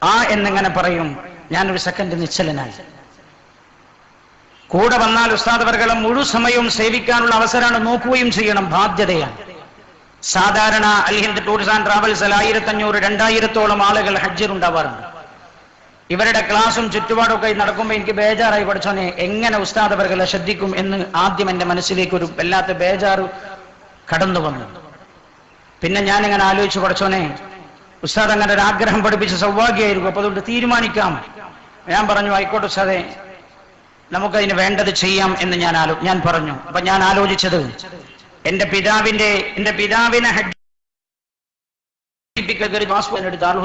ആ എന്നെങ്ങനെ പറയും? ഞാനൊരു സെക്കൻഡ് നിശ്ചലനായി. കൂടെ വന്നാൽ ഉസ്താദ് അവർകളെ മുഴുവൻ സമയവും സേവിക്കാനുള്ള അവസരമാണ്, നോക്കുകയും ചെയ്യണം, ബാധ്യതയാണ്. സാധാരണ അൽ ഹിന്ദ് ടൂറിസ്റ്റ് ആൻഡ് ട്രാവൽസിൽ 1500-2000 ആളുകൾ ഹജ്ജിനുണ്ടാവാറുണ്ട്. ഇവരുടെ ക്ലാസും ചുറ്റുപാടും ഒക്കെ നടക്കുമ്പോൾ എനിക്ക് ബേജാറായി, പഠിച്ചോനെ എങ്ങനെ ഉസ്താദ് അവർകളെ ശ്രദ്ധിക്കും എന്ന് ആദ്യം എന്റെ മനസ്സിലേക്ക് ഒരു വല്ലാത്ത ബേജാറ് കടന്നു വന്നു. പിന്നെ ഞാനിങ്ങനെ ആലോചിച്ചു, പഠിച്ചോനെ ഉസ്താദ് അങ്ങനെ ഒരു ആഗ്രഹം പഠിപ്പിച്ച സൗഭാഗ്യമായിരിക്കും, അപ്പൊ അതുകൊണ്ട് തീരുമാനിക്കാം. ഞാൻ പറഞ്ഞു, ആയിക്കോട്ടെ ഉസ്താദേ, നമുക്കതിന് വേണ്ടത് ചെയ്യാം എന്ന് ഞാൻ പറഞ്ഞു. അപ്പൊ ഞാൻ ആലോചിച്ചത്, എന്റെ പിതാവിനെ ഹജ്ജ്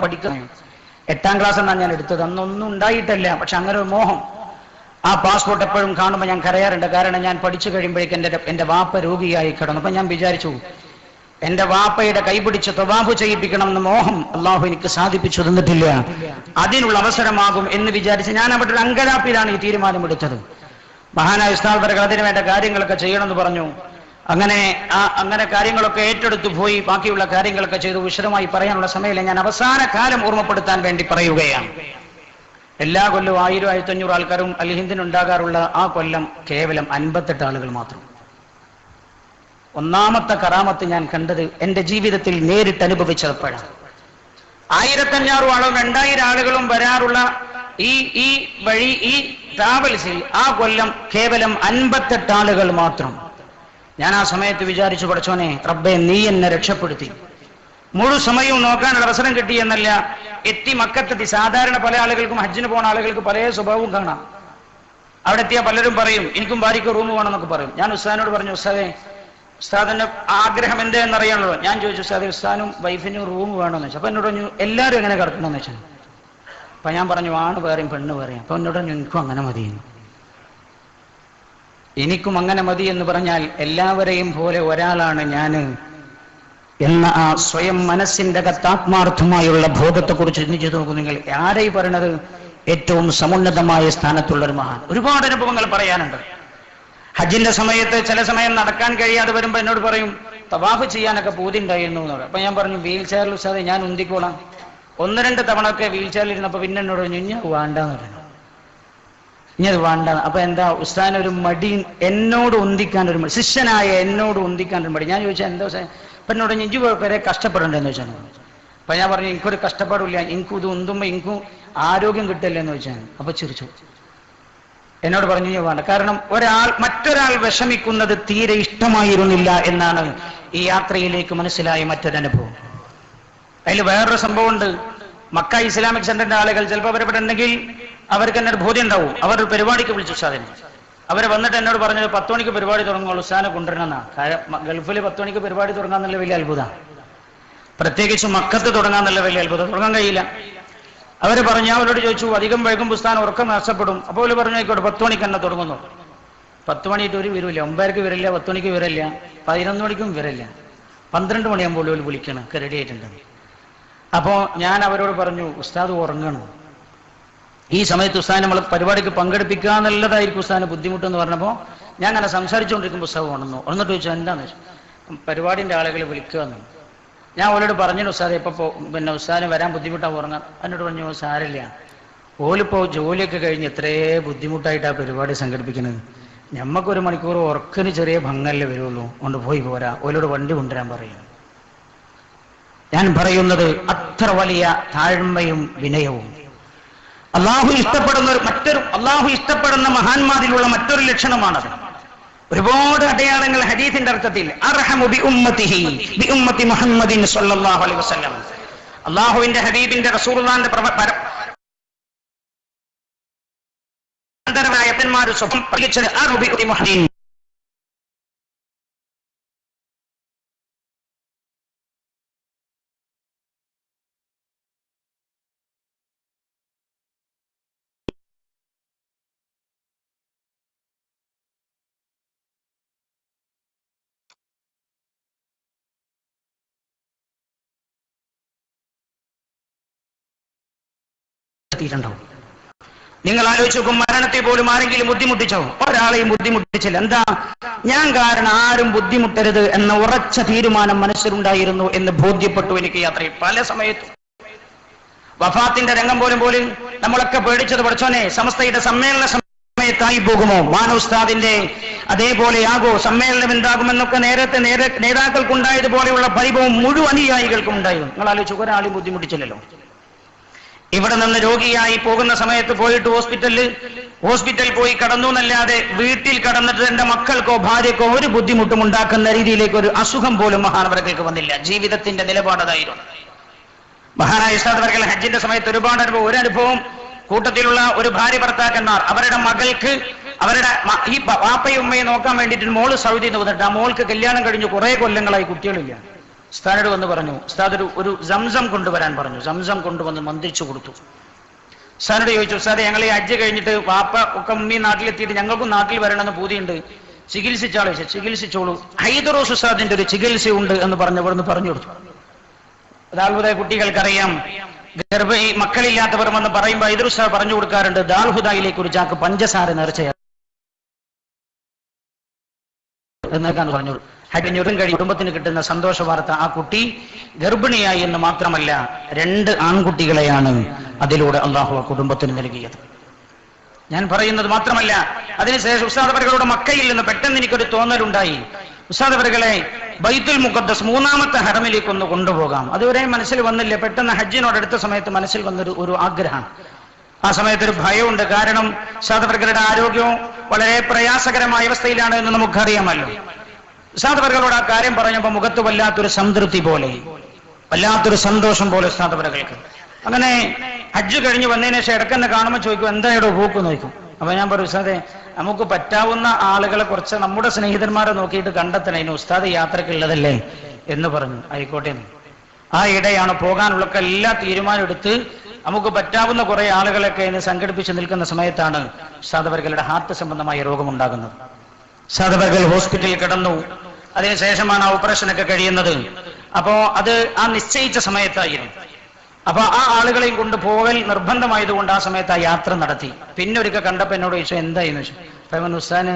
പഠിക്കണം. 8ാം ക്ലാസ് എന്നാണ് ഞാൻ എടുത്തത്. അന്നൊന്നും ഉണ്ടായിട്ടല്ല, പക്ഷെ അങ്ങനെ ഒരു മോഹം. ആ പാസ്പോർട്ട് എപ്പോഴും കാണുമ്പോൾ ഞാൻ കരയാറുണ്ട്. കാരണം ഞാൻ പഠിച്ചു കഴിയുമ്പോഴേക്കും എന്റെ വാപ്പ രോഗിയായി കിടന്നു. അപ്പൊ ഞാൻ വിചാരിച്ചു, എന്റെ വാപ്പയുടെ കൈപിടിച്ച് തവാഫ് ചെയ്യിപ്പിക്കണം എന്ന മോഹം അള്ളാഹു എനിക്ക് സാധിപ്പിച്ചു തന്നിട്ടില്ല. അതിനുള്ള അവസരമാകും എന്ന് വിചാരിച്ച് ഞാൻ അവിടെ ഒരു അങ്കലാപ്പിലാണ് ഈ തീരുമാനമെടുത്തത്. മഹാനായ ഉസ്താദ് അവർകൾ അതിനു വേണ്ട കാര്യങ്ങളൊക്കെ ചെയ്യണമെന്ന് പറഞ്ഞു. അങ്ങനെ കാര്യങ്ങളൊക്കെ ഏറ്റെടുത്തു പോയി. ബാക്കിയുള്ള കാര്യങ്ങളൊക്കെ ചെയ്തു. വിശദമായി പറയാനുള്ള സമയമില്ല. ഞാൻ അവസാന കാലം ഓർമ്മപ്പെടുത്താൻ വേണ്ടി പറയുകയാണ്. എല്ലാ കൊല്ലവും 1000-1500 ആൾക്കാരും അൽ ഹിന്ദിനുണ്ടാകാറുള്ള ആ കൊല്ലം കേവലം 58 ആളുകൾ മാത്രം. ഒന്നാമത്തെ കറാമത്ത് ഞാൻ കണ്ടത് എന്റെ ജീവിതത്തിൽ നേരിട്ട് അനുഭവിച്ചപ്പോഴാണ്. 1500 ആളും 2000 ആളുകളും വരാറുള്ള ഈ വഴി, ഈ ട്രാവൽസിൽ ആ കൊല്ലം കേവലം 58 ആളുകൾ മാത്രം. ഞാൻ ആ സമയത്ത് വിചാരിച്ചു, പഠിച്ചോനെ റബ്ബേ, നീ എന്നെ രക്ഷപ്പെടുത്തി. മുഴുവൻ സമയവും നോക്കാനുള്ള അവസരം കിട്ടി എന്നല്ല, എത്തി മക്കത്തെത്തി. സാധാരണ പല ആളുകൾക്കും ഹജ്ജിന് പോകുന്ന ആളുകൾക്ക് പല സ്വഭാവവും കാണാം. അവിടെ എത്തിയാൽ പലരും പറയും, എനിക്കും ഭാര്യയ്ക്ക് റൂം വേണമെന്നൊക്കെ പറയും. ഞാൻ ഉസ്താദിനോട് പറഞ്ഞു, ഉസ്താദിന്റെ ആഗ്രഹം എന്താണെന്നറിയാണല്ലോ. ഞാൻ ചോദിച്ചു, ഉസ്താദിനും വൈഫിനും റൂം വേണമെന്ന് വെച്ചാൽ. അപ്പൊ എന്നോട് പറഞ്ഞു, എല്ലാവരും എങ്ങനെ കിടക്കണമെന്ന് വെച്ചാൽ. അപ്പൊ ഞാൻ പറഞ്ഞു, ആണ് വേറെയും പെണ്ണ് വേറെയും. അപ്പൊ എന്നോട് പറഞ്ഞു, എനിക്കും അങ്ങനെ മതിയെന്ന്. എനിക്കും അങ്ങനെ മതി എന്ന് പറഞ്ഞാൽ എല്ലാവരെയും പോലെ ഒരാളാണ് ഞാൻ എന്ന ആ സ്വയം മനസ്സിന്റെ ആത്മാർത്ഥമായുള്ള ബോധത്തെക്കുറിച്ച് ചിന്തിച്ചു നോക്കൂ നിങ്ങൾ. ആരെയും പറയണത്? ഏറ്റവും സമുന്നതമായ സ്ഥാനത്തുള്ള ഒരു മഹാൻ. ഒരുപാട് അനുഭവങ്ങൾ പറയാനുണ്ട്. ഹജ്ജിന്റെ സമയത്ത് ചില സമയം നടക്കാൻ കഴിയാതെ വരുമ്പോ എന്നോട് പറയും, തവാഫ് ചെയ്യാനൊക്കെ പൂതി ഉണ്ടായിരുന്നു എന്ന് പറയും. അപ്പൊ ഞാൻ പറഞ്ഞു, വീൽ ചെയറിൽ ഉസ്താദേ ഞാൻ ഉന്തിക്കോളാം. 1-2 തവണ ഒക്കെ വീൽ ചെയറിൽ ഇരുന്നപ്പോ പിന്നെ എന്നോട് പറഞ്ഞു, ഇനി വേണ്ടെന്ന് പറഞ്ഞു. ഇനി അത് വേണ്ട. അപ്പൊ എന്താ ഉസ്താദിന് ഒരു മടി, എന്നോട് ഉന്തിക്കാൻ ഒരു മടി, ശിഷ്യനായ എന്നോട് ഉന്തിക്കാൻ ഒരു മടി. ഞാൻ ചോദിച്ചാൽ എന്താ അപ്പൊ എന്നോട് ഇഞ്ചു വരെ കഷ്ടപ്പെടണ്ടെന്ന് വെച്ചാൽ. അപ്പൊ ഞാൻ പറഞ്ഞു, എനിക്കൊരു കഷ്ടപ്പാടില്ല, എനിക്കും ഇത് ഉന്തുമ്പോ എനിക്കും ആരോഗ്യം കിട്ടില്ല എന്ന് വെച്ചാൽ. അപ്പൊ ചിരിച്ചു. എന്നോട് പറഞ്ഞു, ഞാൻ വേണ്ട. കാരണം മറ്റൊരാൾ വിഷമിക്കുന്നത് തീരെ ഇഷ്ടമായിരുന്നില്ല എന്നാണ് ഈ യാത്രയിലേക്ക് മനസ്സിലായ മറ്റൊരനുഭവം. അതിൽ വേറൊരു സംഭവമുണ്ട്. മക്ക ഇസ്ലാമിക് സെന്ററിന്റെ ആളുകൾ ചിലപ്പോൾ അവരെ ഉണ്ടെങ്കിൽ അവർക്ക് തന്നെ ഒരു ബോധ്യം ഉണ്ടാവും. അവരൊരു പരിപാടിക്ക് വിളിച്ചു ഉസ്താദിനെ. അവരെ വന്നിട്ട് എന്നോട് പറഞ്ഞത് 10 മണിക്ക് പരിപാടി തുടങ്ങുള്ളൂ, ഉസ്താദിനെ കൊണ്ടുവരണമെന്നാണ്. ഗൾഫിൽ 10 മണിക്ക് പരിപാടി തുടങ്ങാന്നുള്ള വലിയ അത്ഭുതമാണ്. പ്രത്യേകിച്ച് മക്കത്ത് തുടങ്ങാന്നുള്ള വലിയ അത്ഭുതം. തുടങ്ങാൻ കഴിയില്ല. അവര് പറഞ്ഞു, ഞാൻ അവരോട് ചോദിച്ചു, അധികം വൈകും ഉസ്താദിന് ഉറക്കം നഷ്ടപ്പെടും. അപ്പോൾ അവര് പറഞ്ഞു, ആയിക്കോട്ടെ 10 മണിക്ക് തന്നെ തുടങ്ങുന്നു. 10 മണിയിട്ട് ഒരു വിവരമില്ല. 9-ക്ക് വരില്ല, 10 മണിക്ക് വരില്ല, 11 മണിക്കും വരില്ല. 12 മണിയാകുമ്പോൾ ഒരു വിളിക്കണം, റെഡി ആയിട്ടുണ്ട്. അപ്പോ ഞാൻ അവരോട് പറഞ്ഞു, ഉസ്താദ് ഉറങ്ങണം. ഈ സമയത്ത് ഉസ്താദിനെ നമ്മൾ പരിപാടിക്ക് പങ്കെടുപ്പിക്കുക എന്നുള്ളതായിരിക്കും ഉസ്താദിന് ബുദ്ധിമുട്ടെന്ന് പറഞ്ഞപ്പോൾ ഞാൻ അങ്ങനെ സംസാരിച്ചുകൊണ്ടിരിക്കുമ്പോൾ ഉസ്താദ് ഉണർന്നു. ഉണർന്നിട്ട് ചോദിച്ചു, എന്താണെന്ന് വെച്ചാൽ പരിപാടിന്റെ ആളുകൾ വിളിക്കുക എന്ന്. ഞാൻ അവരോട് പറഞ്ഞു, ഉസ്താദ് ഇപ്പൊ പിന്നെ ഉസ്താദിന് വരാൻ ബുദ്ധിമുട്ടാണ് ഉറങ്ങാൻ. എന്നോട് പറഞ്ഞു, സാരില്ല, ഓലിപ്പോ ജോലിയൊക്കെ കഴിഞ്ഞ് എത്രയേ ബുദ്ധിമുട്ടായിട്ടാണ് പരിപാടി സംഘടിപ്പിക്കുന്നത്. ഞമ്മക്കൊരു മണിക്കൂർ ഉറക്കിന് ചെറിയ ഭംഗല്ലേ വരുള്ളൂ, കൊണ്ട് പോയി പോരാ, ഓലോട് വണ്ടി കൊണ്ടുവരാൻ പറയും. ഞാൻ പറയുന്നത് അത്ര വലിയ താഴ്മയും വിനയവും അള്ളാഹു ഇഷ്ടപ്പെടുന്ന മഹാന്മാരിലുള്ള മറ്റൊരു ലക്ഷണമാണത്. ഒരുപാട് അടയാളങ്ങൾ ഹദീസിന്റെ അർത്ഥത്തിൽ അർഹമു ബി ഉമ്മത്തി മുഹമ്മദിൻ സ്വല്ലല്ലാഹു അലൈഹി വസല്ലം, അള്ളാഹുവിന്റെ ഹബീബിന്റെ റസൂലുള്ളാഹിന്റെ യത്തന്മാര് സ്വന്തം പഠിച്ചത് മുഹമ്മദിൻ. നിങ്ങൾ ആലോചിച്ച് നോക്കും, മരണത്തെ പോലും ആരെങ്കിലും ബുദ്ധിമുട്ടിച്ചോ? ഒരാളെയും ബുദ്ധിമുട്ടിച്ചില്ല. എന്താ? ഞാൻ കാരണം ആരും ബുദ്ധിമുട്ടരുത് എന്ന ഉറച്ച തീരുമാനം മനസ്സിലുണ്ടായിരുന്നു എന്ന് ബോധ്യപ്പെട്ടു എനിക്ക് യാത്രയിൽ. പല സമയത്തും വഫാത്തിന്റെ രംഗം പോലും നമ്മളൊക്കെ പേടിച്ചത്, പഠിച്ചോനെ സമസ്തയുടെ സമ്മേളന സമയത്തായി പോകുമോ, മാനവസ്ഥാദിന്റെ അതേപോലെയാകോ, സമ്മേളനം എന്താകുമെന്നൊക്കെ നേരത്തെ നേതാക്കൾക്കുണ്ടായതുപോലെയുള്ള പരിഭവം മുഴുവൻ അനുയായികൾക്കും ഉണ്ടായിരുന്നു. നിങ്ങൾ ആലോചിച്ചു, ഒരാളെയും ബുദ്ധിമുട്ടിച്ചില്ലല്ലോ. ഇവിടെ നിന്ന് രോഗിയായി പോകുന്ന സമയത്ത് പോയിട്ട് ഹോസ്പിറ്റലിൽ പോയി കടന്നു എന്നല്ലാതെ വീട്ടിൽ കടന്നിട്ട് എന്റെ മക്കൾക്കോ ഭാര്യക്കോ ഒരു ബുദ്ധിമുട്ടും ഉണ്ടാക്കുന്ന രീതിയിലേക്ക് ഒരു അസുഖം പോലും മഹാനവറുകൾക്ക് വന്നില്ല. ജീവിതത്തിന്റെ നിലപാടതായിരുന്നു. മഹാനായ ഉസ്താദ് വർകൾ ഹജ്ജിന്റെ സമയത്ത് ഒരുപാട് അനുഭവം. ഒരു അനുഭവം, കൂട്ടത്തിലുള്ള ഒരു ഭാര്യ ഭർത്താക്കന്മാർ അവരുടെ മകൾക്ക് അവരുടെ ഈ വാപ്പയും ഉമ്മയെ നോക്കാൻ വേണ്ടിയിട്ട് മോള് സൗദിയിൽ നിന്ന് വന്നിട്ട് ആ മോൾക്ക് കല്യാണം കഴിഞ്ഞു കുറെ കൊല്ലങ്ങളായി കുട്ടികളില്ല. ഉസ്താദിനോട് വന്ന് പറഞ്ഞു, ഉസ്താദ് ഒരു സംസം കൊണ്ടുവരാൻ പറഞ്ഞു. സംസം കൊണ്ടുവന്ന് മന്ത്രിച്ചു കൊടുത്തു. ഉസ്താദിനോട് ചോദിച്ചു, ഉസ്താദ് ഞങ്ങൾ ഈ ഹജ്ജ് കഴിഞ്ഞിട്ട് വാപ്പ ഒക്കെ ഉമ്മി നാട്ടിലെത്തിയിട്ട് ഞങ്ങൾക്കും നാട്ടിൽ വരണമെന്ന് പൂതിയുണ്ട്, ചികിത്സിച്ചാളോ? ചികിത്സിച്ചോളൂ. ഹൈദറോസ് ഉസ്താദിന്റെ ഒരു ചികിത്സയുണ്ട് എന്ന് പറഞ്ഞു കൊടുത്തു. ദാൽഹുദ കുട്ടികൾക്കറിയാം, ഗർഭി മക്കളില്ലാത്തവർ എന്ന് പറയുമ്പോൾ ഹൈദറോസ് ഉസ്താദ് പറഞ്ഞു കൊടുക്കാറുണ്ട്, ദാൽഹുദയിലേക്ക് ഒരു ചാക്ക് പഞ്ചസാര നേർച്ചയാണ് എന്നൊക്കെയാണ് പറഞ്ഞു. ഹജ്ജിനും കഴിയും കുടുംബത്തിന് കിട്ടുന്ന സന്തോഷ വാർത്ത, ആ കുട്ടി ഗർഭിണിയായി എന്ന് മാത്രമല്ല 2 ആൺകുട്ടികളെയാണ് അതിലൂടെ അള്ളാഹു ആ കുടുംബത്തിന് നൽകിയത്. ഞാൻ പറയുന്നത് മാത്രമല്ല, അതിനുശേഷം ഉസ്താദ് അവരുടെ മക്കയിൽ നിന്ന് പെട്ടെന്ന് എനിക്കൊരു തോന്നലുണ്ടായി, ഉസ്താദ് അവരെ ബൈത്തുൽ മുഖദ്ദസ് 3ാമത്തെ ഹറമിലേക്ക് ഒന്ന് കൊണ്ടുപോകാം. അതുവരെ മനസ്സിൽ വന്നില്ല. പെട്ടെന്ന് ഹജ്ജിനോടടുത്ത സമയത്ത് മനസ്സിൽ വന്നൊരു ആഗ്രഹമാണ്. ആ സമയത്തൊരു ഭയമുണ്ട്. കാരണം ഉസ്താദ് അവരുടെ ആരോഗ്യവും വളരെ പ്രയാസകരമായ അവസ്ഥയിലാണ് എന്ന് നമുക്കറിയാമല്ലോ. ഉസ്താദ് അവരോട് ആ കാര്യം പറഞ്ഞപ്പോൾ മുഖത്ത് വല്ലാത്തൊരു സംതൃപ്തി പോലെ, വല്ലാത്തൊരു സന്തോഷം പോലെ ഉസ്താദ് അവർക്ക്. അങ്ങനെ ഹജ്ജ് കഴിഞ്ഞ് വന്നതിന് ശേഷം ഇടക്കെന്നെ കാണുമ്പോൾ ചോദിക്കും, എന്തായാലും പോക്ക് നോക്കും. അപ്പൊ ഞാൻ പറയും, ഉസ്താദെ നമുക്ക് പറ്റാവുന്ന ആളുകളെ കുറച്ച് നമ്മുടെ സ്നേഹിതന്മാരെ നോക്കിയിട്ട് കണ്ടെത്തണം, അതിന് ഉസ്താദ് യാത്രക്കുള്ളതല്ലേ എന്ന് പറഞ്ഞു. ആയിക്കോട്ടെ. ആ ഇടയാണ് പോകാനുള്ള എല്ലാ തീരുമാനം എടുത്ത് നമുക്ക് പറ്റാവുന്ന കുറെ ആളുകളൊക്കെ സംഘടിപ്പിച്ച് നിൽക്കുന്ന സമയത്താണ് ഉസ്താദ് അവരുടെ ഹാർട്ട് സംബന്ധമായ രോഗമുണ്ടാകുന്നത്. ഉസ്താദ് അവർ ഹോസ്പിറ്റലിൽ കിടന്നു. അതിനുശേഷമാണ് ആ ഓപ്പറേഷനൊക്കെ കഴിയുന്നത്. അപ്പോ അത് ആ നിശ്ചയിച്ച സമയത്തായിരുന്നു. അപ്പൊ ആ ആളുകളെയും കൊണ്ട് പോകൽ നിർബന്ധമായതുകൊണ്ട് ആ സമയത്ത് ആ യാത്ര നടത്തി. പിന്നെ ഒരിക്കൽ കണ്ടപ്പോ എന്നോട് ചോദിച്ചു, എന്തായിരുന്നു ചോദിച്ചു. അപ്പൊ ഉസ്താദിന്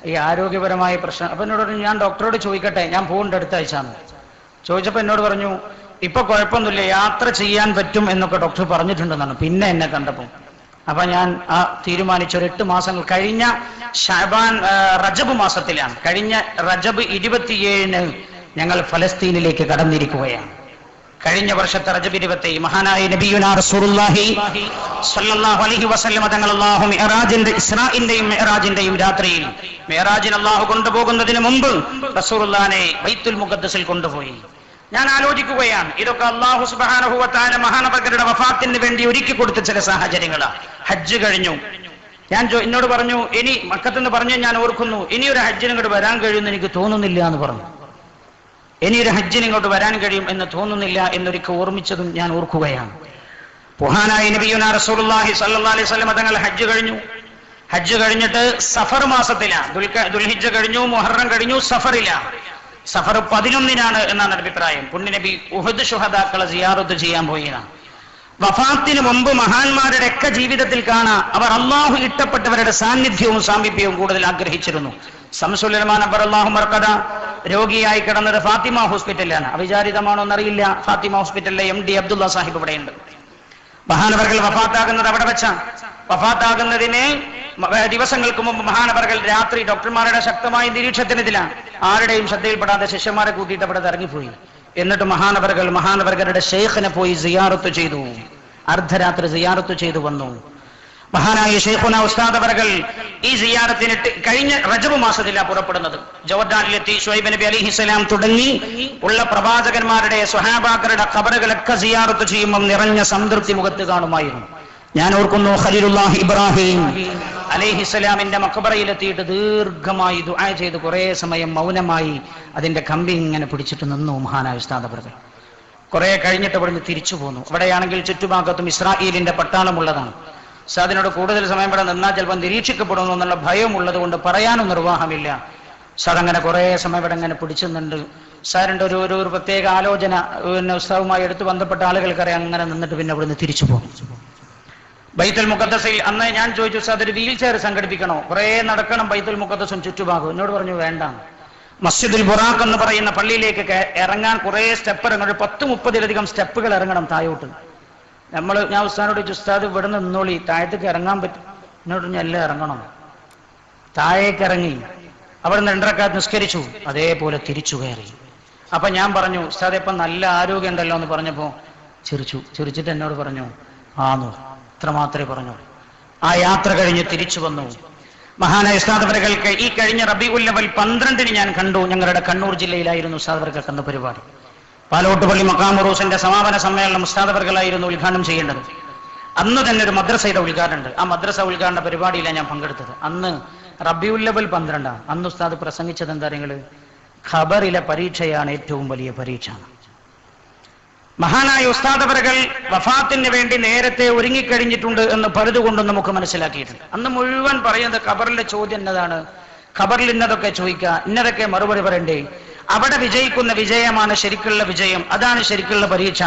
ഈ ആരോഗ്യപരമായ പ്രശ്നം. അപ്പൊ എന്നോട് പറഞ്ഞു, ഞാൻ ഡോക്ടറോട് ചോദിക്കട്ടെ, ഞാൻ പോകുന്നുണ്ട് അടുത്ത ആഴ്ചയാണ്. ചോദിച്ചപ്പോ എന്നോട് പറഞ്ഞു, ഇപ്പൊ കുഴപ്പമൊന്നുമില്ല, യാത്ര ചെയ്യാൻ പറ്റും എന്നൊക്കെ ഡോക്ടർ പറഞ്ഞിട്ടുണ്ടെന്നാണ്. പിന്നെ എന്നെ കണ്ടപ്പോ അപ്പൊ ഞാൻ ആ തീരുമാനിച്ച 8 മാസങ്ങൾ കഴിഞ്ഞ റജബ് മാസത്തിലാണ്, കഴിഞ്ഞ റജബ് 27-ന് ഞങ്ങൾ ഫലസ്തീനിലേക്ക് കടന്നിരിക്കുകയാണ്. കഴിഞ്ഞ വർഷത്തെ റജബ് 27 മഹാനായ നബിയുനാ റസൂലുള്ളാഹി സ്വല്ലല്ലാഹു അലൈഹി വസല്ലം തങ്ങൾ അല്ലാഹു മിഅ്റാജിന്റെ ഇസ്രാഇന്റെയും മിഅ്റാജിന്റെയും രാത്രിയിൽ മിഅ്റാജിന് അല്ലാഹു കൊണ്ടുപോകുന്നതിന് മുമ്പ് റസൂലുള്ളാഹിനെ ബൈത്തുൽ മുഖദ്ദസിൽ കൊണ്ടുപോയി. ഞാൻ ആലോചിക്കുകയാണ്, ഇതൊക്കെ അല്ലാഹു സുബ്ഹാനഹു വ തആല മഹാനവറുടെ വഫാത്തിന് വേണ്ടി ഒരുക്കി കൊടുത്ത ചില സാഹചര്യങ്ങളാണ്. ഹജ്ജ് കഴിഞ്ഞു. ഞാൻ എന്നോട് പറഞ്ഞു, ഇനി മക്കത്തുനിന്ന് പറഞ്ഞു, ഞാൻ ഓർക്കുന്നു, ഇനിയൊരു ഹജ്ജിന് ഇങ്ങോട്ട് വരാൻ കഴിയുമെന്ന് എനിക്ക് തോന്നുന്നില്ല എന്ന് പറഞ്ഞു. ഇനിയൊരു ഹജ്ജിന് ഇങ്ങോട്ട് വരാൻ കഴിയും എന്ന് തോന്നുന്നില്ല എന്നൊരിക്കൽ ഓർമ്മിച്ചതും ഞാൻ ഓർക്കുകയാണ്. മഹാനായ നബിയുനാ റസൂലുള്ളാഹി സ്വല്ലല്ലാഹു അലൈഹി വസല്ലം തങ്ങൾ ഹജ്ജ് കഴിഞ്ഞു. ഹജ്ജ് കഴിഞ്ഞിട്ട് സഫർ മാസത്തിലാണ്. ദുൽഹിജ്ജ കഴിഞ്ഞു, മുഹറം കഴിഞ്ഞു, സഫറിലാണ്. സഫർ 11-നാണ് എന്നാണ് അഭിപ്രായം. പുണ്യനബി ഉഹദ് ശുഹദാക്കളെ സിയാറത്ത് ചെയ്യാൻ പോയതാണ്. വഫാത്തിന് മുമ്പ് മഹാന്മാരുടെ ഒക്കെ ജീവിതത്തിൽ കാണാം, അവർ അള്ളാഹു ഇഷ്ടപ്പെട്ടവരുടെ സാന്നിധ്യവും സാമീപ്യവും കൂടുതൽ ആഗ്രഹിച്ചിരുന്നു. ശംസുൽ-ഉലമാ നബ്ബറല്ലാഹു മർഖദ രോഗിയായി കിടന്നത് ഫാത്തിമ ഹോസ്പിറ്റലിലാണ്. അവിചാരിതമാണോ എന്നറിയില്ല. ഫാത്തിമ ഹോസ്പിറ്റലിലെ MD അബ്ദുള്ള സാഹിബ് ഇവിടെയുണ്ട്. മഹാനവർകൾ വഫാത്താകുന്നത് അവിടെ വെച്ചാണ്. വഫാത്താകുന്നതിന് ദിവസങ്ങൾക്ക് മുമ്പ് മഹാനവർകൾ രാത്രി ഡോക്ടർമാരുടെ ശക്തമായ നിരീക്ഷണത്തിനെതിലാണ്. ആരുടെയും ശ്രദ്ധയിൽപ്പെടാതെ ശിഷ്യന്മാരെ കൂട്ടിയിട്ട് അവിടെ ഇറങ്ങിപ്പോയി. എന്നിട്ട് മഹാനവർകളുടെ ഷെയ്ഖിനെ പോയി സിയാറത്ത് ചെയ്തു. അർദ്ധരാത്രി സിയാറത്ത് ചെയ്തു വന്നു. മഹാനായ ശൈഖുനാ ഉസ്താദ് അവர்கள் ഈ സിയാറത്തിന് കഴിഞ്ഞ റജബ് മാസത്തിലാണ് പുറപ്പെടുന്നത്. ജോർദാനിലെത്തി ശുഐബ് നബി അലൈഹിസ്സലാം തുടങ്ങി ഉള്ള പ്രവാചകന്മാരുടെ സ്വഹാബാക്കളുടെ ഖബറുകളൊക്കെ സിയാറത്ത് ചെയ്യുമ്പോൾ നിറഞ്ഞ സംതൃപ്തി മുഖത്ത് കാണുമായിരുന്നു. ഞാൻ ഓർക്കുന്നു, ഖലീലുല്ലാഹി ഇബ്രാഹിം അലൈഹിസ്സലാമിന്റെ മഖബറയിലെത്തിയിട്ട് ദീർഘമായി ദുആ ചെയ്ത് കുറെ സമയം മൗനമായി അതിന്റെ കമ്പി ഇങ്ങനെ പിടിച്ചിട്ട് നിന്നു മഹാനായ ഉസ്താദ് അവர்கள். കുറെ കഴിഞ്ഞിട്ട് ഇവിടുന്ന് തിരിച്ചു പോന്നു. അവിടെയാണെങ്കിൽ ചുറ്റുഭാഗത്തും ഇസ്രായേലിന്റെ പട്ടാളമുള്ളതാണ്. ഉസ്താദിനോട് കൂടുതൽ സമയം ഇവിടെ നിന്നാൽ ചിലപ്പോൾ നിരീക്ഷിക്കപ്പെടുന്നു എന്നുള്ള ഭയം ഉള്ളത് കൊണ്ട് പറയാനും നിർവാഹമില്ല. ഉസ്താദ് അങ്ങനെ കുറെ സമയം ഇവിടെ ഇങ്ങനെ പിടിച്ചുന്നുണ്ട്. ഉസ്താദിന്റെ ഒരു പ്രത്യേക ആലോചന പിന്നെ ഉസ്താദുമായി എടുത്ത് ബന്ധപ്പെട്ട ആളുകൾക്കറിയാം. അങ്ങനെ നിന്നിട്ട് പിന്നെ ഇവിടുന്ന് തിരിച്ചു പോകും. ബൈത്തുൽ മുഖദ്ദസിൽ അന്ന് ഞാൻ ചോദിച്ചു, ഉസ്താദ് ഒരു വീൽ ചെയർ സംഘടിപ്പിക്കണോ, കുറേ നടക്കണം ബൈത്തുൽ മുഖദ്ദസും ചുറ്റുഭാഗം. എന്നോട് പറഞ്ഞു വേണ്ട. മസ്ജിദുൽ ബുറാഖ് എന്ന് പറയുന്ന പള്ളിയിലേക്ക് ഇറങ്ങാൻ കുറേ സ്റ്റെപ്പ് ഇറങ്ങണം, 10-30 സ്റ്റെപ്പുകൾ ഇറങ്ങണം താഴോട്ട്. ഞാൻ ഉസ്താദിനോട് ചോദിച്ചു, ഉസ്താദ് ഇവിടെ നിന്നോളി, താഴത്തേക്ക് ഇറങ്ങാൻ പറ്റും? എന്നോട് പറഞ്ഞു എല്ലാം ഇറങ്ങണം. താഴേക്ക് ഇറങ്ങി അവിടെ നിന്ന് 2 റക്അത്ത് നിസ്കരിച്ചു, അതേപോലെ തിരിച്ചു കയറി. അപ്പൊ ഞാൻ പറഞ്ഞു, ഉസ്താദ് ഇപ്പം നല്ല ആരോഗ്യം ഉണ്ടല്ലോ എന്ന് പറഞ്ഞപ്പോ ചിരിച്ചിട്ട് എന്നോട് പറഞ്ഞു ആന്നു, ഇത്ര മാത്രമേ പറഞ്ഞു. ആ യാത്ര കഴിഞ്ഞ് തിരിച്ചു വന്നു. മഹാനായ ഉസ്താദ് അവർക്ക് ഈ കഴിഞ്ഞ റബീഉൽ അവ്വൽ 12 ഞാൻ കണ്ടു. ഞങ്ങളുടെ കണ്ണൂർ ജില്ലയിലായിരുന്നു ഉസ്താദ് അവർക്ക് അന്ന് പരിപാടി. പാലോട്ടുപള്ളി മഖാം ഉറൂസിന്റെ സമാപന സമ്മേളനം ഉസ്താദ് അവർകളായിരുന്നു ഉദ്ഘാടനം ചെയ്യേണ്ടത്. അന്ന് തന്നെ ഒരു മദ്രസയുടെ ഉദ്ഘാടനം ഉണ്ട്. ആ മദ്രസ ഉദ്ഘാടന പരിപാടിയിലാണ് ഞാൻ പങ്കെടുത്തത്. അന്ന് റബീഉൽ അവ്വൽ 12 അന്ന് ഉസ്താദ് പ്രസംഗിച്ചത് എന്താ നിങ്ങൾ? ഖബറിലെ പരീക്ഷയാണ് ഏറ്റവും വലിയ പരീക്ഷ. മഹാനായ ഉസ്താദ് അവர்கள் വഫാത്തിന് വേണ്ടി നേരത്തെ ഒരുങ്ങിക്കഴിഞ്ഞിട്ടുണ്ട് എന്ന് പലതുകൊണ്ടും നമുക്ക് മനസ്സിലാക്കിയിട്ടുണ്ട്. അന്ന് മുഴുവൻ പറയുന്നത് ഖബറിലെ ചോദ്യം എന്നതാണ്, ഖബറിൽ ഇന്നതൊക്കെ ചോദിക്കുക, ഇന്നതൊക്കെ മറുപടി പറയണ്ടേ, അവിടെ വിജയിക്കുന്ന വിജയമാണ് ശരിക്കുള്ള വിജയം, അതാണ് ശരിക്കുള്ള പരീക്ഷ.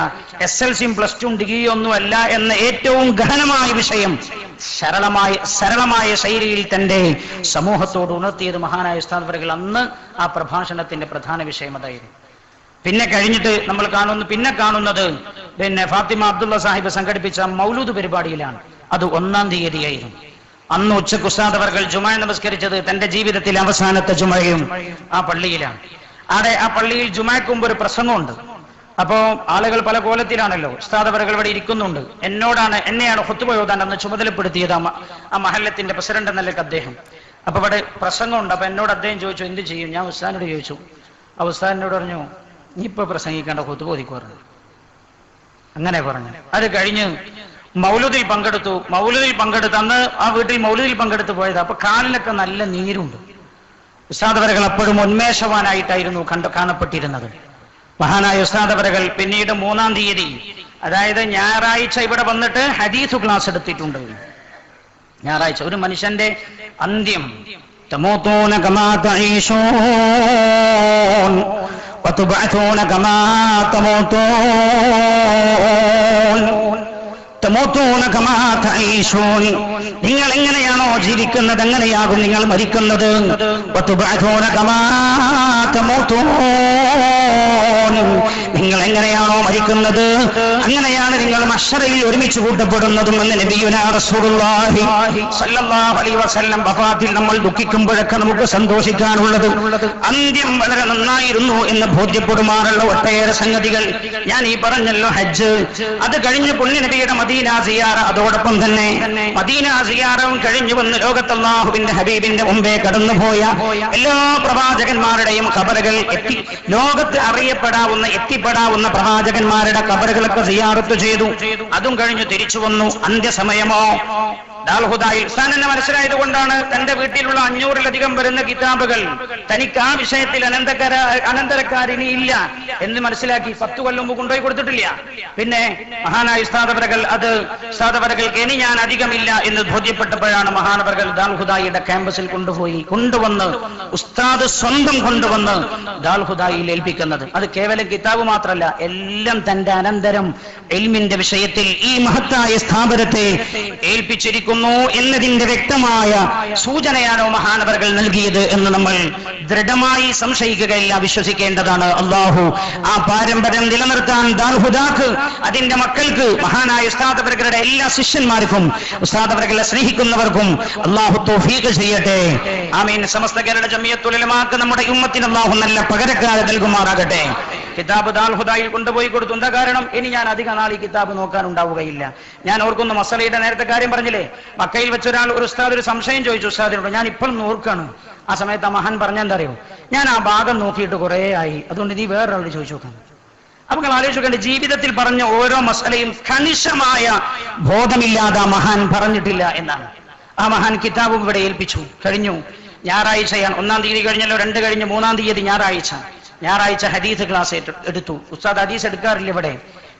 SLCയും +2 ഡിഗ്രിയും ഒന്നുമല്ല എന്ന ഏറ്റവും ഗഹനമായ വിഷയം സരളമായ ശൈലിയിൽ തന്റെ സമൂഹത്തോട് ഉണർത്തിയത് മഹാനായ ഉസ്താദ് അവர்கள் അന്ന് ആ പ്രഭാഷണത്തിന്റെ പ്രധാന വിഷയം അതായിരുന്നു. പിന്നെ കഴിഞ്ഞിട്ട് നമ്മൾ കാണുന്നത് ഫാത്തിമ അബ്ദുള്ള സാഹിബ് സംഘടിപ്പിച്ച മൗലൂദ് പരിപാടിയിലാണ്. അത് 1-ാം തീയതിയായിരുന്നു. അന്ന് ഉച്ചക്ക് ഉസ്താദ് അവர்கள் ജുമാ നമസ്കരിച്ചത് തന്റെ ജീവിതത്തിലെ അവസാനത്തെ ജുമയും ആ പള്ളിയിലാണ്. ആ പള്ളിയിൽ ജുമാക്ക് മുമ്പ് ഒരു പ്രസംഗമുണ്ട്. അപ്പോ ആളുകൾ പല കോലത്തിലാണല്ലോ. ഉസ്താദ് അവர்கள் ഇവിടെ ഇരിക്കുന്നുണ്ട്. എന്നെയാണ് ഖുത്ബ ഓതാൻ അന്ന് ചുമതലപ്പെടുത്തിയത് ആ മഹല്ലത്തിന്റെ പ്രസിഡന്റ് എന്നല്ലേക്ക് അദ്ദേഹം. അപ്പൊ ഇവിടെ പ്രസംഗമുണ്ട്. അപ്പൊ എന്നോട് അദ്ദേഹം ചോദിച്ചു എന്ത് ചെയ്യും. ഞാൻ ഉസ്താദിനോട് ചോദിച്ചു. ആ ഉസ്താദിനോട് പറഞ്ഞു നീ ഇപ്പൊ പ്രസംഗിക്കേണ്ട ഖുത്ബ ഓതിക്കോ പറഞ്ഞു. അങ്ങനെ പറഞ്ഞു. അത് കഴിഞ്ഞ് മൗലൂദിൽ പങ്കെടുത്ത് അന്ന് ആ വീട്ടിൽ മൗലൂദിൽ പങ്കെടുത്ത് പോയത്. അപ്പൊ കാലിലൊക്കെ നല്ല നീരുണ്ട്. ഉസ്താദ് അവர்கள் അപ്പോഴും ഉന്മേഷവാനായിട്ടായിരുന്നു കാണപ്പെട്ടിരുന്നത്. മഹാനായ ഉസ്താദ് അവர்கள் പിന്നീട് 3-ാം തീയതി, അതായത് ഞായറാഴ്ച ഇവിടെ വന്നിട്ട് ഹദീസ് ക്ലാസ് എടുത്തിട്ടുണ്ട്. ഞായറാഴ്ച ഒരു മനുഷ്യന്റെ അന്ത്യം തമൂതൂന കമാ തഈശൂൻ വതുബഅതൂന കമാ തമൂതൂൻ തമൂതൂന കമാ തഈശൂൻ, നിങ്ങൾ എങ്ങനെയാണോ ജീവിക്കുന്നത് അങ്ങനെയാകും നിങ്ങൾ മരിക്കുന്നത്. വതുബഅതൂന കമാ തമൂതൂൻ, നിങ്ങൾ എങ്ങനെയാണോ മരിക്കുന്നത് അങ്ങനെയാണ് നിങ്ങൾ മഹ്ശറിൽ ഒരുമിച്ച് കൂട്ടപ്പെടുന്നതും എന്ന് നബിയുനാ റസൂലുള്ളാഹി സ്വല്ലല്ലാഹു അലൈഹി വസല്ലം. വഫാത്തിൽ നമ്മൾ ദുഃഖിക്കുമ്പോഴൊക്കെ നമുക്ക് സന്തോഷിക്കാനുള്ളത് അന്ത്യം വളരെ നന്നായിരുന്നു എന്ന് ബോധ്യപ്പെടുമാറുള്ള ഒട്ടേറെ സംഗതികൾ ഞാൻ ഈ പറഞ്ഞല്ലോ. ഹജ്ജ്, അത് കഴിഞ്ഞ് പുണ്യ നബിയുടെ മദീന സിയാറ, അതോടൊപ്പം തന്നെ മദീന സിയാറവും കഴിഞ്ഞു വന്ന് ലോകത്ത് അല്ലാഹുവിന്റെ ഹബീബിന്റെ മുമ്പേ കടന്നുപോയ എല്ലാ പ്രവാചകന്മാരുടെയും ഖബറുകൾ ലോകത്ത് എത്തിപ്പെടാവുന്ന പ്രവാചകന്മാരുടെ ഖബറുകളൊക്കെ സിയാറത്ത് ചെയ്തു. അതും കഴിഞ്ഞു തിരിച്ചു വന്നു. അന്ത്യസമയമോ ദാൽഹുദായിൽ ഉസ്താദിനെ മനസ്സിലായത് കൊണ്ടാണ് തന്റെ വീട്ടിലുള്ള 500-ലധികം വരുന്ന കിതാബുകൾ തനിക്ക് ആ വിഷയത്തിൽ അനന്തരക്കാരിനി ഇല്ല എന്ന് മനസ്സിലാക്കി 10 കൊല്ലം മുമ്പ് കൊണ്ടുപോയി കൊടുത്തിട്ടില്ല. പിന്നെ മഹാനായ ഉസ്താദ് അവർക്ക് ഇനി ഞാൻ അധികമില്ല എന്ന് ബോധ്യപ്പെട്ടപ്പോഴാണ് മഹാനവർകൾ ദാൽഹുദായിയുടെ ക്യാമ്പസിൽ കൊണ്ടുവന്ന് ഉസ്താദ് സ്വന്തം കൊണ്ടുവന്ന് ദാൽഹുദായിൽ ഏൽപ്പിക്കുന്നത്. അത് കേവലം കിതാബ് മാത്രമല്ല, എല്ലാം തന്റെ അനന്തരം ഇൽമിന്റെ വിഷയത്തിൽ ഈ മഹത്തായ സ്ഥാപനത്തെ ഏൽപ്പിച്ചിരിക്കുന്നു എന്നതിന്റെ വ്യക്തമായ സൂചനയാണോ മഹാനവർകൾ നൽകിയത് എന്ന് നമ്മൾ ദൃഢമായി സംശയിക്കുകയില്ല, വിശ്വസിക്കേണ്ടതാണ്. അല്ലാഹു ആ പാരമ്പര്യം നിലനിർത്താൻ ദാൽഹുദാക്ക്, അതിന്റെ മക്കൾക്ക്, മഹാനായ ഉസ്താദ് അവരുടെ എല്ലാ ശിഷ്യന്മാർക്കും, ഉസ്താദ് അവരെ സ്നേഹിക്കുന്നവർക്കും അല്ലാഹു തൗഫീഖ് ചെയ്യട്ടെ. ആമീൻ. സമസ്ത കേരള ജമിയത്തുൽ ഉലമാക്ക് നമ്മുടെ ഉമ്മത്തിന് അല്ലാഹു നല്ല പകരക്കാരെ നൽകുമാറാകട്ടെ. കിതാബ് ദാൽഹുദായിൽ കൊണ്ടുപോയി കൊടുത്തു. എന്താ കാരണം? ഇനി ഞാൻ അധിക നാൾ ഈ കിതാബ് നോക്കാനുണ്ടാവുകയില്ല. ഞാൻ ഓർക്കുന്നു മസലയുടെ നേരത്തെ കാര്യം പറഞ്ഞില്ലേ, മക്കയിൽ വെച്ചൊരാൾ ഒരു ഉസ്താദ് ഒരു സംശയം ചോദിച്ചു ഉസ്താദിനോട്. ഞാൻ ഇപ്പോൾ ഓർക്കാണ്. ആ സമയത്ത് ആ മഹാൻ പറഞ്ഞെന്താ അറിയോ, ഞാൻ ആ ഭാഗം നോക്കിയിട്ട് കുറേ ആയി, അതുകൊണ്ട് നീ വേറൊരാളോട് ചോദിച്ചു നോക്കാൻ. അപ്പൊ നിങ്ങൾ ആലോചിക്കേണ്ട, ജീവിതത്തിൽ പറഞ്ഞ ഓരോ മസലയും കണിശമായ ബോധമില്ലാതെ ആ മഹാൻ പറഞ്ഞിട്ടില്ല എന്നാണ്. ആ മഹാൻ കിതാബും ഇവിടെ ഏൽപ്പിച്ചു. കഴിഞ്ഞു ഞായറാഴ്ചയാണ്. 1-ാം തീയതി കഴിഞ്ഞല്ലോ, 2 കഴിഞ്ഞ് 3-ാം തീയതി ഞായറാഴ്ച ഹദീസ് ക്ലാസ് എടുത്തു. ഉസ്താദ് ഹദീസ് എടുക്കാറില്ല ഇവിടെ.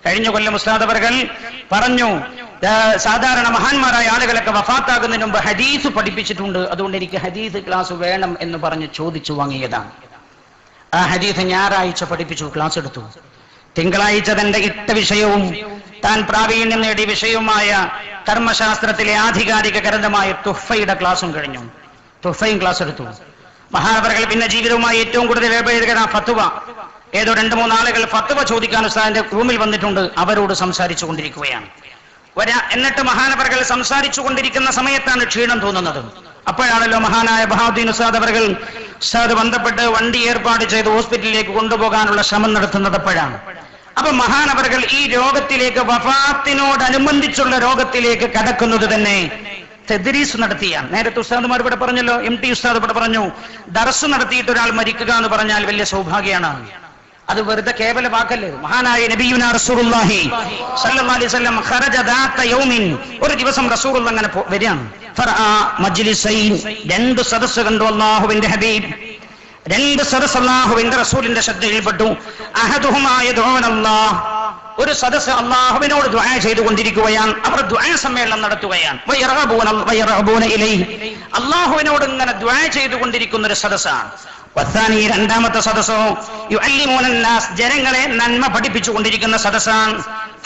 കഴിഞ്ഞ കൊല്ലം ഉസ്താദ് അവர்கள் പറഞ്ഞു, സാധാരണ മഹാന്മാരായ ആളുകളൊക്കെ വഫാത്താകുന്നതിന് മുമ്പ് ഹദീസ് പഠിപ്പിച്ചിട്ടുണ്ട്, അതുകൊണ്ട് എനിക്ക് ഹദീസ് ക്ലാസ് വേണം എന്ന് പറഞ്ഞ് ചോദിച്ചു വാങ്ങിയതാണ്. ആ ഹദീസ് ഞായറാഴ്ച പഠിപ്പിച്ചു, ക്ലാസ് എടുത്തു. തിങ്കളാഴ്ച തന്റെ ഇട്ട വിഷയവും താൻ പ്രാവീണ്യം നേടിയ വിഷയവുമായ കർമ്മശാസ്ത്രത്തിലെ ആധികാരിക ഗ്രന്ഥമായ തുഹ്ഫയുടെ ക്ലാസും കഴിഞ്ഞു. തുഹ്ഫയും ക്ലാസ് എടുത്തു. മഹാനവറുകൾ പിന്നെ ജീവിതവുമായി ഏറ്റവും കൂടുതൽ ഇടപഴകുന്ന ഫത്വ. ഏതോ 2-3 ആളുകൾ ഫത്വ ചോദിക്കാൻ ഉസ്താദിന്റെ റൂമിൽ വന്നിട്ടുണ്ട്. അവരോട് സംസാരിച്ചു കൊണ്ടിരിക്കുകയാണ്. എന്നിട്ട് മഹാനവറുകൾ സംസാരിച്ചു കൊണ്ടിരിക്കുന്ന സമയത്താണ് ക്ഷീണം തോന്നുന്നത്. അപ്പോഴാണല്ലോ മഹാനായ ബഹാദുദ്ദീൻ ഉസ്താദ് ബന്ധപ്പെട്ട് വണ്ടി ഏർപ്പാട് ചെയ്ത് ഹോസ്പിറ്റലിലേക്ക് കൊണ്ടുപോകാനുള്ള ശ്രമം നടത്തുന്നത് അപ്പോഴാണ്. അപ്പൊ മഹാനവറുകൾ ഈ രോഗത്തിലേക്ക്, വഫാത്തിനോടനുബന്ധിച്ചുള്ള രോഗത്തിലേക്ക് കടക്കുന്നത് തന്നെ തദ്രീസ് നടത്തിയാണ്. നേരത്തെ ഉസ്താദുമാർ ഇവിടെ പറഞ്ഞല്ലോ, MT ഉസ്താദ് ഇവിടെ പറഞ്ഞു, ദർസ് നടത്തിയിട്ട് ഒരാൾ മരിക്കുക എന്ന് പറഞ്ഞാൽ വലിയ സൗഭാഗ്യമാണ്. അത് വെറുതെ കേവല വാക്കല്ലേ. മഹാനായ നബിയുനാ റസൂലുള്ളാഹി സ്വല്ലല്ലാഹു അലൈഹി വസല്ലം ഖറജ ദാത യൗമിൻ, ഒരു ദിവസം റസൂലുള്ള അങ്ങനെ വരികയാണ്. ഫറഅ മജ്ലിസൈൻ, 2 സദസ്സ് കണ്ടു. അല്ലാഹുവിന്റെ ഹബീബ് 2 സദസ്സ് അല്ലാഹുവിന്റെ റസൂലിന്റെ ശ്രദ്ധയിൽപ്പെട്ടു. അഹദുഹുമാ യദഊനല്ലാഹ്, ഒരു സദസ്സ് അല്ലാഹുവിനോട് ദുആ ചെയ്തുകൊണ്ടിരിക്കുകയാണ്. അവർ ദുആ സമ്മേളനം നടത്തുകയാണ്. വയറഹബൂന ഇലൈഹി, അല്ലാഹുവിനോട് ഇങ്ങനെ ദുആ ചെയ്തുകൊണ്ടിരിക്കുന്ന ഒരു സദസ്സാണ്. വസാനി, രണ്ടാമത്തെ സദസ്സോ യുഅല്ലിമൂന അന്നാസ്, ജനങ്ങളെ നന്മ പഠിപ്പിച്ചുകൊണ്ടിരിക്കുന്ന സദസ്സാണ്.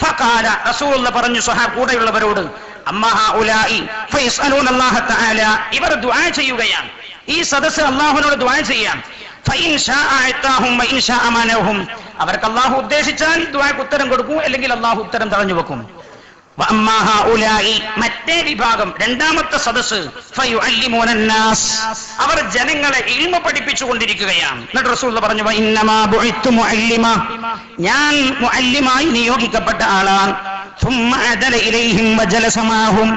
ഫഖാല, റസൂലുള്ളാഹി പറഞ്ഞു കൂടെയുള്ളവരോട്, അമ്മാ ഹൗലാഇ ഫയസ്അലൂന അല്ലാഹ തആല, ഇവർ ദുആ ചെയ്യുകയാണ്. ഈ സദസ്സ് അല്ലാഹുവിനോട് ദുആ ചെയ്യാൻ. ഫഇൻ ശാഅ അതാഹും വഇൻ ശാഅ അമാനഹും, അവർക്ക് അല്ലാഹു ഉദ്ദേശിച്ചാൽ ദുആക്ക് ഉത്തരം കൊടുക്കും, അല്ലെങ്കിൽ അല്ലാഹു ഉത്തരം തടഞ്ഞു വെക്കും. വഅമ്മാ ഹൗലാഇ, മറ്റേ വിഭാഗം, രണ്ടാമത്തെ സദസ്സ്, ഫയുഅല്ലിമൂന അന്നാസ്, അവർ ജനങ്ങളെ ഇൽമ പഠിപ്പിച്ചുകൊണ്ടിരിക്കുകയാണ്. എന്നിട്ട് റസൂലുള്ളാഹി പറഞ്ഞു, വഇന്നമാ ബുഇത്തു മുഅല്ലിമ, ഞാൻ മുഅല്ലിമായി നിയോഗിക്കപ്പെട്ട ആളാണ്. ثم عدل إليهم وجلس معهم,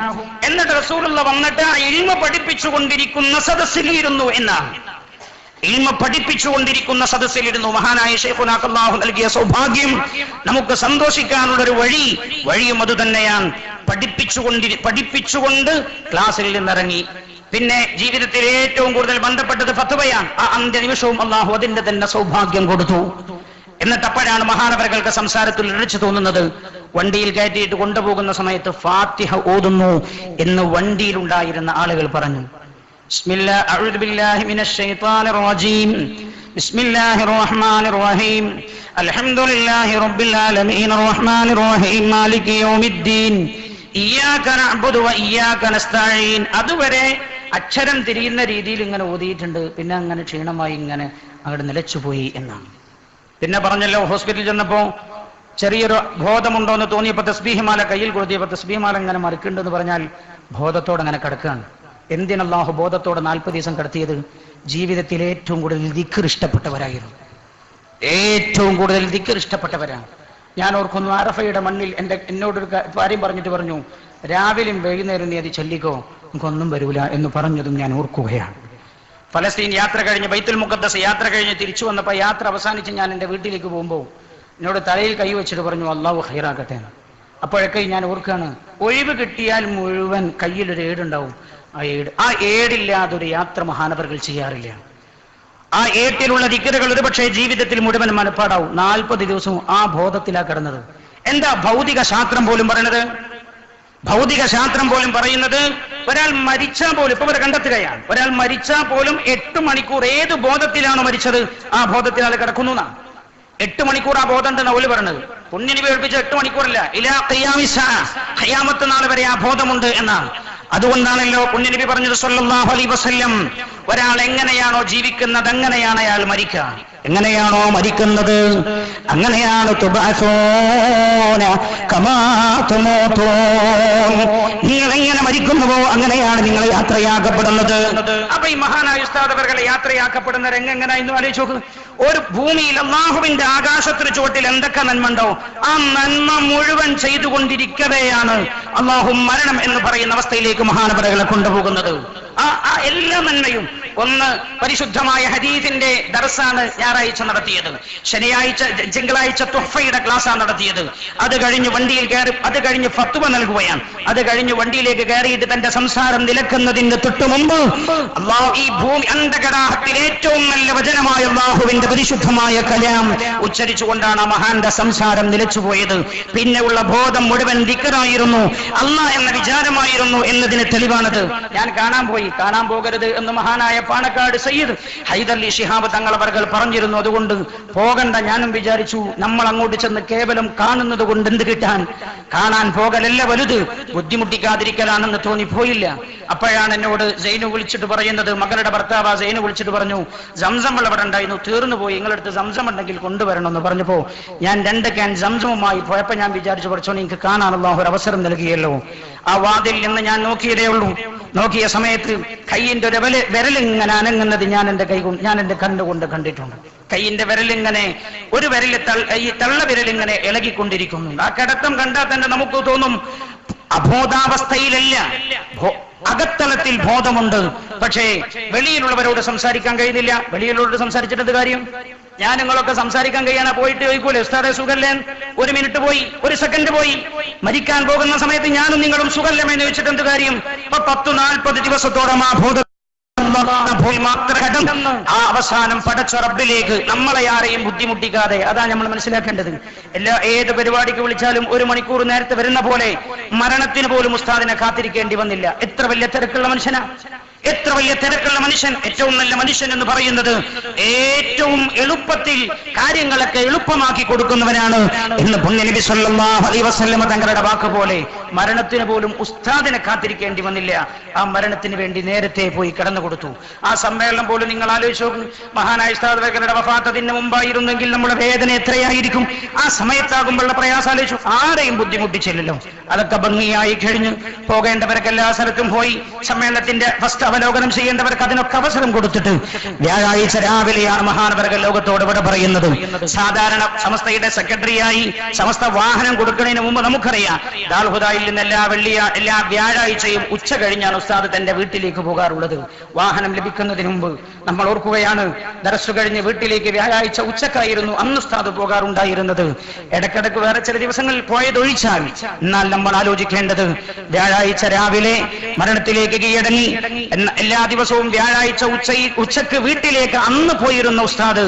എന്നിട്ട് റസൂലുള്ളാഹി വന്നിട്ട് ആ ഇൽമ പഠിപ്പിച്ചുകൊണ്ടിരിക്കുന്ന സദസ്സിലിരുന്നു എന്നാണ്. ഇൽമ പഠിപ്പിച്ചുകൊണ്ടിരിക്കുന്ന സദസ്സിലിരുന്നു. മഹാനായ ശൈഖുനാ അല്ലാഹു നൽകിയ സൗഭാഗ്യം, നമുക്ക് സന്തോഷിക്കാനുള്ളൊരു വഴിയും അത് തന്നെയാണ്. പഠിപ്പിച്ചുകൊണ്ട് ക്ലാസ്സിൽ നിന്നിറങ്ങി. പിന്നെ ജീവിതത്തിൽ ഏറ്റവും കൂടുതൽ ബന്ധപ്പെട്ടത് ഫത്വയാണ്. ആ അന്ത്യ നിമിഷവും അല്ലാഹു അതിന്റെ തന്നെ സൗഭാഗ്യം കൊടുത്തു. എന്നിട്ട് അപ്പോഴാണ് മഹാനവറുകൾക്ക് സംസാരത്തിൽ ഇഴച്ചു തോന്നുന്നത്. വണ്ടിയിൽ കയറ്റിയിട്ട് കൊണ്ടുപോകുന്ന സമയത്ത് ഫാത്തിഹ ഓതുന്നു എന്ന് വണ്ടിയിലുണ്ടായിരുന്ന ആളുകൾ പറഞ്ഞു. ബിസ്മില്ലാഹി അഊദു ബില്ലാഹി മിനശ് ശൈത്വാനിർ റജീം, ബിസ്മില്ലാഹിർ റഹ്മാനിർ റഹീം, അൽഹംദുലില്ലാഹി റബ്ബിൽ ആലമീൻ, റഹ്മാനിർ റഹീം, മാലികി യൗമിദ്ദീൻ, ഇയ്യാക നഅ്ബുദു വ ഇയ്യാക നസ്തഈൻ. അതുവരെ അക്ഷരം തിരിയുന്ന രീതിയിൽ ഇങ്ങനെ ഓതിയിട്ടുണ്ട്. പിന്നെ അങ്ങനെ ക്ഷീണമായി ഇങ്ങനെ അങ്ങോട്ട് നിലച്ചുപോയി എന്നാണ്. പിന്നെ പറഞ്ഞല്ലോ, ഹോസ്പിറ്റലിൽ ചെന്നപ്പോ ചെറിയൊരു ബോധമുണ്ടോ എന്ന് തോന്നിയപ്പോ തസ്ബീഹ്മാല കയ്യിൽ കൊടുത്തിയപ്പോ തസ്ബീഹ്മാല ഇങ്ങനെ മറിക്കുന്നുണ്ടെന്ന് പറഞ്ഞാൽ ബോധത്തോടെ അങ്ങനെ കിടക്കുകയാണ്. എന്തിനല്ലാഹു ബോധത്തോടെ 40 ദിവസം കിടത്തിയത്? ജീവിതത്തിൽ ഏറ്റവും കൂടുതൽ ദിക്ർ ഇഷ്ടപ്പെട്ടവരായിരുന്നു. ഏറ്റവും കൂടുതൽ ദിക്ർ ഇഷ്ടപ്പെട്ടവരാണ്. ഞാൻ ഓർക്കുന്നു, അറഫയുടെ മണ്ണിൽ എന്നോടൊരു കാര്യം പറഞ്ഞിട്ട് പറഞ്ഞു, രാവിലെയും വൈകുന്നേരം നീ അത് ചൊല്ലിക്കോ, നമുക്കൊന്നും വരൂല എന്ന് പറഞ്ഞതും ഞാൻ ഓർക്കുകയാണ്. ഫലസ്തീൻ യാത്ര കഴിഞ്ഞ്, ബൈത്തുൽ മുഖദ്ദസ് യാത്ര കഴിഞ്ഞ് തിരിച്ചു വന്നപ്പോൾ, യാത്ര അവസാനിച്ച് ഞാൻ എൻ്റെ വീട്ടിലേക്ക് പോകുമ്പോൾ എന്നോട് തലയിൽ കൈവച്ചിട്ട് പറഞ്ഞു, അല്ലാഹു ഖൈറാക്കട്ടെ എന്ന്. അപ്പോഴൊക്കെ ഞാൻ ഓർക്കാണ്, ഒഴിവ് കിട്ടിയാൽ മുഴുവൻ കയ്യിലൊരു ഏടുണ്ടാവും. ആ ഏടില്ലാതെ ഒരു യാത്ര മഹാനവറുകൾ ചെയ്യാറില്ല. ആ ഏട്ടിലുള്ള ദിക്റുകൾ ഒരു പക്ഷേ ജീവിതത്തിൽ മുഴുവൻ മനപ്പാടാവും. 40 ദിവസവും ആ ബോധത്തിലാ കിടന്നത്. എന്താ ഭൗതിക ശാസ്ത്രം പോലും പറയണത്? ഭൗതിക ശാസ്ത്രം പോലും പറയുന്നത്, ഒരാൾ മരിച്ചാൽ പോലും, ഇപ്പൊ ഇവരെ കണ്ടെത്തുകയാണ്, ഒരാൾ മരിച്ചാൽ പോലും 8 മണിക്കൂർ ഏത് ബോധത്തിലാണോ മരിച്ചത് ആ ബോധത്തിൽ ആൾ കിടക്കുന്നു എന്നാണ്. 8 മണിക്കൂർ ആ ബോധം ഉണ്ടെന്ന് അവര് പറഞ്ഞത്. പുണ്യനബി പഠിപ്പിച്ച 8 മണിക്കൂറല്ല, ഇലാ ഖിയാമിസ് സഅ, ഖിയാമത്ത് നാൾ വരെ ആ ബോധമുണ്ട് എന്നാണ്. അതുകൊണ്ടാണല്ലോ പുണ്യനബി പറഞ്ഞത് സ്വല്ലല്ലാഹു അലൈഹി വസല്ലം, ഒരാൾ എങ്ങനെയാണോ ജീവിക്കുന്നത് അങ്ങനെയാണ് അയാൾ മരിക്കുക. എങ്ങനെയാണോ മരിക്കുന്നത് അങ്ങനെയാണ് തുബഅസൂന കമാ തുമൂതൂൻ, നിങ്ങൾ എങ്ങനെ മരിക്കുന്നുവോ അങ്ങനെയാണ് നിങ്ങൾ യാത്രയാക്കപ്പെടുന്നത്. അപ്പൊ ഈ മഹാനായ ഉസ്താദ് അവർകളെ യാത്രയാക്കപ്പെടുന്ന രംഗം എങ്ങനെയായിരുന്നു ആലോചിച്ച് നോക്ക്. ഒരു ഭൂമിയിൽ അല്ലാഹുവിന്റെ ആകാശത്തിന് ചുവട്ടിൽ എന്തൊക്കെ നന്മണ്ടോ ആ നന്മ മുഴുവൻ ചെയ്തുകൊണ്ടിരിക്കവെയാണ് അല്ലാഹു മരണം എന്ന് പറയുന്ന അവസ്ഥയിലേക്ക് മഹാനവറുകളെ കൊണ്ടുപോകുന്നത്. ആ എല്ലാ നന്മയും, ഒന്ന് പരിശുദ്ധമായ ഹദീസിന്റെ ദർസാണ് ഞായറാഴ്ച നടത്തിയത്, തിങ്കളാഴ്ച തുഹ്ഫയുടെ ക്ലാസ്സാണ് നടത്തിയത്. അത് കഴിഞ്ഞ് വണ്ടിയിൽ കയറി, അത് കഴിഞ്ഞ് ഫത്വ നൽകുകയാണ്. അത് കഴിഞ്ഞ് വണ്ടിയിലേക്ക് കയറിയിട്ട് തന്റെ സംസാരം നിലക്കുന്നതിന് തൊട്ടു മുമ്പ് അല്ലാഹു ഈ ഭൂമി അന്തകടാഹത്തിൽ ഏറ്റവും നല്ല വചനമായ അല്ലാഹുവിന്റെ പരിശുദ്ധമായ കലാം ഉച്ചരിച്ചുകൊണ്ടാണ് ആ മഹാന്റെ സംസാരം നിലച്ചുപോയത്. പിന്നെ ഉള്ള ബോധം മുഴുവൻ ദിക്റായിരുന്നു, അല്ലാഹ് എന്ന വിചാരമായിരുന്നു എന്നതിന് തെളിവാണത്. ഞാൻ കാണാൻ പോകരുത് എന്ന് മഹാനായ പാണക്കാട് സയ്യിദ് ഹൈദർലി ശിഹാബ് തങ്ങൾ അവർകൾ പറഞ്ഞിരുന്നു. അതുകൊണ്ട് പോകണ്ട. ഞാനും വിചാരിച്ചു നമ്മൾ അങ്ങോട്ട് ചെന്ന് കേവലം കാണുന്നത് കൊണ്ട് എന്ത് കിട്ടാൻ, കാണാൻ പോകലല്ല വലുത്, ബുദ്ധിമുട്ടിക്കാതിരിക്കലാണെന്ന് തോന്നിപ്പോയില്ല. അപ്പോഴാണ് എന്നോട് സൈനു വിളിച്ചിട്ട് പറയുന്നത്, മകളുടെ ഭർത്താവ് സൈനു വിളിച്ചിട്ട് പറഞ്ഞു, സംസം വെള്ളം അവിടെ ഉണ്ടായിരുന്നു, തീർന്നു പോയി, നിങ്ങളടുത്ത് സംസം ഉണ്ടെങ്കിൽ കൊണ്ടുവരണമെന്ന് പറഞ്ഞപ്പോ ഞാൻ 2 ക്യാൻ സംസമുമായി പോയപ്പോ ഞാൻ വിചാരിച്ചു, പഠിച്ചോ എനിക്ക് കാണാനുള്ള ഒരു അവസരം നൽകിയല്ലോ. ആ വാതിൽ നിന്ന് ഞാൻ നോക്കിയതേ ഉള്ളൂ. നോക്കിയ സമയത്ത് കൈയിന്റെ ഒരു വിരലിങ്ങനെ അനങ്ങുന്നത് ഞാൻ എന്റെ കണ്ണുകൊണ്ട് കണ്ടിട്ടുണ്ട്. കൈയിന്റെ വിരലിങ്ങനെ ഒരു ഈ തള്ള വിരലിങ്ങനെ ഇളകിക്കൊണ്ടിരിക്കുന്നു. ആ കിടത്തം കണ്ടാൽ തന്നെ നമുക്ക് തോന്നും അബോധാവസ്ഥയിലല്ല, അകത്തളത്തിൽ ബോധമുണ്ട്. പക്ഷേ വെളിയിലുള്ളവരോട് സംസാരിക്കാൻ കഴിയുന്നില്ല. വെളിയിലുള്ളവരോട് സംസാരിച്ചിട്ട് കാര്യം, ഞാൻ നിങ്ങളൊക്കെ സംസാരിക്കാൻ കഴിയാനാ പോയിട്ട് ചോദിക്കൂലേ ഉസ്താദെ സുഖല്ലേ, 1 മിനിറ്റ് പോയി, 1 സെക്കൻഡ് പോയി. മരിക്കാൻ പോകുന്ന സമയത്ത് ഞാനും നിങ്ങളും സുഖല്ലമെന്ന് ചോദിച്ചിട്ട് എന്ത് കാര്യം? 10-40 ദിവസത്തോളം ആ ബോധം അവസാനം പടച്ച റബ്ബിലേക്ക് നമ്മളെ ആരെയും ബുദ്ധിമുട്ടിക്കാതെ. അതാ നമ്മൾ മനസ്സിലാക്കേണ്ടത്. ഏത് പരിപാടിക്ക് വിളിച്ചാലും 1 മണിക്കൂർ നേരത്തെ വരുന്ന പോലെ മരണത്തിന് പോലും ഉസ്താദിനെ കാത്തിരിക്കേണ്ടി വന്നില്ല. എത്ര വലിയ തിരക്കുള്ള മനുഷ്യനാ, എത്ര വലിയ തിരക്കുള്ള മനുഷ്യൻ. ഏറ്റവും നല്ല മനുഷ്യൻ എന്ന് പറയുന്നത് ഏറ്റവും എളുപ്പത്തിൽ കാര്യങ്ങളൊക്കെ എളുപ്പമാക്കി കൊടുക്കുന്നവനാണ് എന്ന് പുണ്യനബി സല്ലല്ലാഹു അലൈഹി വസല്ലം തങ്ങളുടെ വാക്ക് പോലെ മരണത്തിന് പോലും ഉസ്താദിനെ കാത്തിരിക്കേണ്ടി വന്നില്ല. ആ മരണത്തിന് വേണ്ടി നേരത്തെ പോയി കടന്നു കൊടുത്തു. ആ സമ്മേളനം പോലും നിങ്ങൾ ആലോചിച്ച് നോക്കും. മഹാനായ ഉസ്താദ് അവരുടെ വഫാത്തിന് മുമ്പായിരുന്നെങ്കിൽ നമ്മുടെ വേദന എത്രയായിരിക്കും. ആ സമയത്താകുമ്പോഴുള്ള പ്രയാസം ആലോചിച്ചു. ആരെയും ബുദ്ധിമുട്ടിച്ചില്ലല്ലോ. അതൊക്കെ ഭംഗിയായി കഴിഞ്ഞു. പോകേണ്ടവർക്ക് എല്ലാ സ്ഥലത്തും പോയി. സമ്മേളനത്തിന്റെ ഫസ്റ്റ് അവലോകനം ചെയ്യേണ്ടവർക്ക് അതിനൊക്കെ അവസരം കൊടുത്തിട്ട് വ്യാഴാഴ്ച രാവിലെയാണ് മഹാനവർകൾ ലോകത്തോട് ഇവിടെ പറയുന്നത്. സാധാരണ സമസ്തയുടെ സെക്രട്ടറിയായി സമസ്ത വാഹനം കൊടുക്കുന്നതിന് മുമ്പ് നമുക്കറിയാം, ദാൽഹുദായിൽ നിന്ന് എല്ലാ വ്യാഴാഴ്ചയും ഉച്ച കഴിഞ്ഞാണ് ഉസ്താദ് തന്റെ വീട്ടിലേക്ക് പോകാറുള്ളത്. വാഹനം ലഭിക്കുന്നതിന് മുമ്പ് നമ്മൾ ഓർക്കുകയാണ്, ദർസ് കഴിഞ്ഞ് വീട്ടിലേക്ക് വ്യാഴാഴ്ച ഉച്ചക്കായിരുന്നു അന്ന് ഉസ്താദ് പോകാറുണ്ടായിരുന്നത്. ഇടക്കിടക്ക് വേറെ ചില ദിവസങ്ങളിൽ പോയതൊഴിച്ചാൽ. എന്നാൽ നമ്മൾ ആലോചിക്കേണ്ടത്, വ്യാഴാഴ്ച രാവിലെ മരണത്തിലേക്ക് കീഴടങ്ങി എല്ലാ ദിവസവും വ്യാഴാഴ്ച ഉച്ചക്ക് വീട്ടിലേക്ക് അന്ന് പോയിരുന്ന ഉസ്താദ്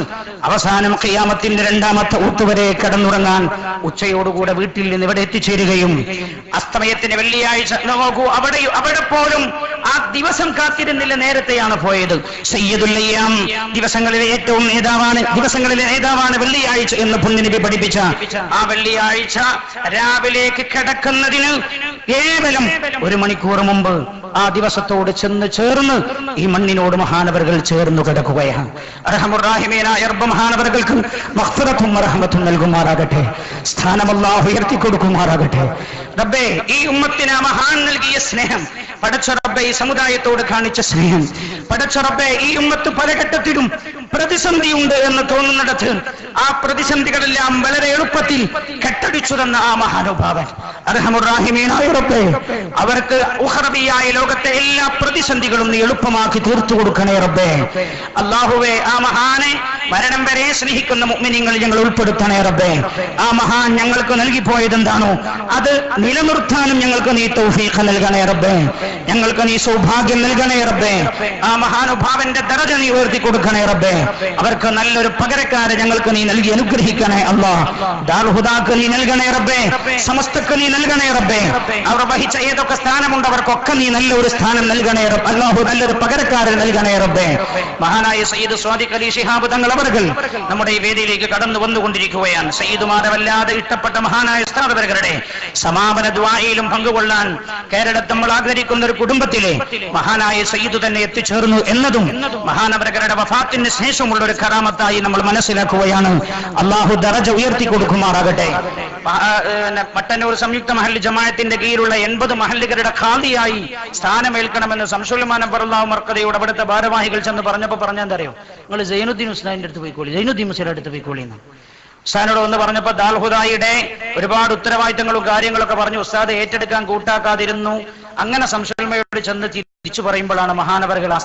അവസാനം ഖിയാമത്തിന്റെ 2ാമത്തെ ഊത്തുവരെ കിടന്നുറങ്ങാൻ ഉച്ചയോടുകൂടെ വീട്ടിൽ നിന്ന് ഇവിടെ എത്തിച്ചേരുകയും അസ്തമയത്തിന് വെള്ളിയാഴ്ച നോക്കൂ, അവിടെ പോലും ആ ദിവസം കാത്തിരുന്നില്ല, നേരത്തെയാണ് പോയത്. സയ്യിദുൽ അയ്യാം, ദിവസങ്ങളിലെ ഏറ്റവും ദിവസങ്ങളിലെ നേതാവാണ് വെള്ളിയാഴ്ച എന്ന് പുണ്യനബി പഠിപ്പിച്ച ആ വെള്ളിയാഴ്ച രാവിലേക്ക് കിടക്കുന്നതിന് കേവലം 1 മണിക്കൂർ മുമ്പ് ആ ദിവസത്തോട് ചെന്ന് ചേർന്ന് ഈ മണ്ണിനോട് മഹാനവറുകൾ ചേർന്നു കിടക്കുകയാണ്. അർഹമുർ റഹീമീനായ റബ്ബ് മഹാനവറുകൾക്ക് മഗ്ഫിറത്തും റഹ്മത്തും നൽകുമാറാകട്ടെ. സ്ഥാനം അല്ലാഹു ഉയർത്തി കൊടുക്കുമാറാകട്ടെ. റബ്ബേ, ഈ ഉമ്മത്തിന് മഹാൻ നൽകിയ സ്നേഹം, പടച്ച റബ്ബേ ഈ സമുദായത്തോട് കാണിച്ച സ്നേഹം, പടച്ച റബ്ബേ ഈ ഉമ്മത്ത് പല ഘട്ടത്തിലും പ്രതിസന്ധിയുണ്ട് എന്ന് തോന്നുന്നിടത്ത് ആ പ്രതിസന്ധികളെല്ലാം വളരെ എളുപ്പത്തിൽ കെട്ടടിച്ചു തന്ന ആ മഹാനുഭാവൻ അർഹമുർ റഹീമീനായ റബ്ബേ, അവർക്ക് ഉഖറബിയായ ലോകത്തെ എല്ലാ പ്രതിസന്ധികളും നീ എളുപ്പമാക്കി തീർത്തു കൊടുക്കണേ റബ്ബേ. അല്ലാഹുവേ, ആ മഹാനെ മരണം വരെ സ്നേഹിക്കുന്ന മുഅ്മിനീങ്ങളിൽ ഞങ്ങൾ ഉൾപ്പെടുത്തണേ റബ്ബേ. ആ മഹാൻ ഞങ്ങൾക്ക് നൽകിപ്പോയത് എന്താണോ അത് നിലനിർത്താനും ഞങ്ങൾക്ക് നീ തൗഫീഖ് നൽകണേ റബ്ബേ. ഞങ്ങൾക്ക് നീ സൗഭാഗ്യം നൽകണേ റബ്ബേ. ആ മഹാനുഭാവന്റെ ദറജ നീ ഉയർത്തി കൊടുക്കണേ റബ്ബേ. അവർക്ക് നല്ലൊരു പകരക്കാരെ ഞങ്ങൾക്ക് നീ നൽകി അനുഗ്രഹിക്കണേ അല്ലാഹ്. ദാറുൽഹുദാക്ക് നീ നൽകണേ റബ്ബേ. സമസ്തക്ക് നീ നൽകണേ റബ്ബേ. അവർ വഹിച്ച ഏതൊക്കെ സ്ഥാനമുണ്ട് അവർക്കൊക്കെ നീ നല്ലൊരു സ്ഥാനം നൽകണേ റബ്ബ്. അല്ലാഹു നല്ലൊരു പകരക്കാരൻ നൽകണേ റബ്ബേ. മഹാനായ സയ്യിദ് സ്വാദിഖ് അലി ശിഹാബ് തങ്ങൾ അവർകൾ നമ്മുടെ ഈ വേദിയിലേക്ക് കടന്നു വന്നുകൊണ്ടിരിക്കുകയാണ്. സയ്യിദുമാരെ വല്ലാതെ ഇഷ്ടപ്പെട്ട മഹാനായ ഉസ്താദ് അവരുടെ സമാപന ദുആയിലും പങ്കുകൊള്ളാൻ കേരളത്തിൽ നമ്മൾ ആഗ്രഹിക്കുന്ന ഒരു കുടുംബത്തിലെ മഹാനായ സയ്യിദ് തന്നെ എത്തിച്ചേർന്നു എന്നതും മഹാനവരുടെ വഫാത്തിന് ശേഷമുള്ള ഒരു കറാമത്തായി നമ്മൾ മനസ്സിലാക്കുകയാണ്. അല്ലാഹു ദറജ ഉയർത്തി കൊടുക്കുമാറാകട്ടെ. മട്ടന്നൂർ സംയുക്ത മഹല്ല് ജമാഅത്തിന്റെ കീഴിലുള്ള 80 മഹല്ലുകളുടെ ഖാദിയായി സ്ഥാനമേൽക്കണമെന്ന് സംസുലമാനം പറല്ലാഹു മർക്കദയുടെ അവിടുത്തെ ഭാരവാഹികൾ ചെന്ന് പറഞ്ഞപ്പോൾ പറഞ്ഞെന്തറിയോ, നിങ്ങൾ സൈനുദ്ദീൻ ഉസ്താദിന്റെ അടുത്ത് പോയിക്കോളി, സൈനുദ്ദീൻ മുസ്ലിയുടെ അടുത്ത് പോയിക്കോളി എന്ന് ഉസ്താദിനോട് ഒന്ന് പറഞ്ഞപ്പോൾ ദാൽഹുദായുടെ ഒരുപാട് ഉത്തരവാദിത്തങ്ങളും കാര്യങ്ങളൊക്കെ പറഞ്ഞു. ഉസ്താദ് ഏറ്റെടുക്കാൻ കൂട്ടാക്കാതിരുന്നു. അങ്ങനെ സംസുലമയോട് ചെന്ന് തിരിച്ചു പറയുമ്പോഴാണ് മഹാനവറുകൾ ആ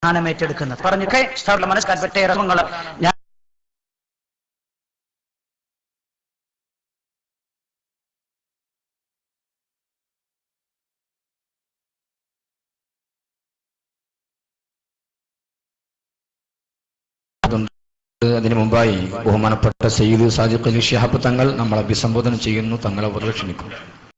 സ്ഥാനം ഏറ്റെടുക്കുന്നത്. പറഞ്ഞു ഉസ്താദിന്റെ മനസ്സിലാക്കാൻ പറ്റിയ ഇറങ്ങുകൾ ഞാൻ അതിനു മുമ്പായി ബഹുമാനപ്പെട്ട സയ്യിദ് സാദിഖ് അലി ശിഹാബ് തങ്ങൾ നമ്മളെ അഭിസംബോധന ചെയ്യുന്നു. തങ്ങളെ ക്ഷണിക്കുന്നു.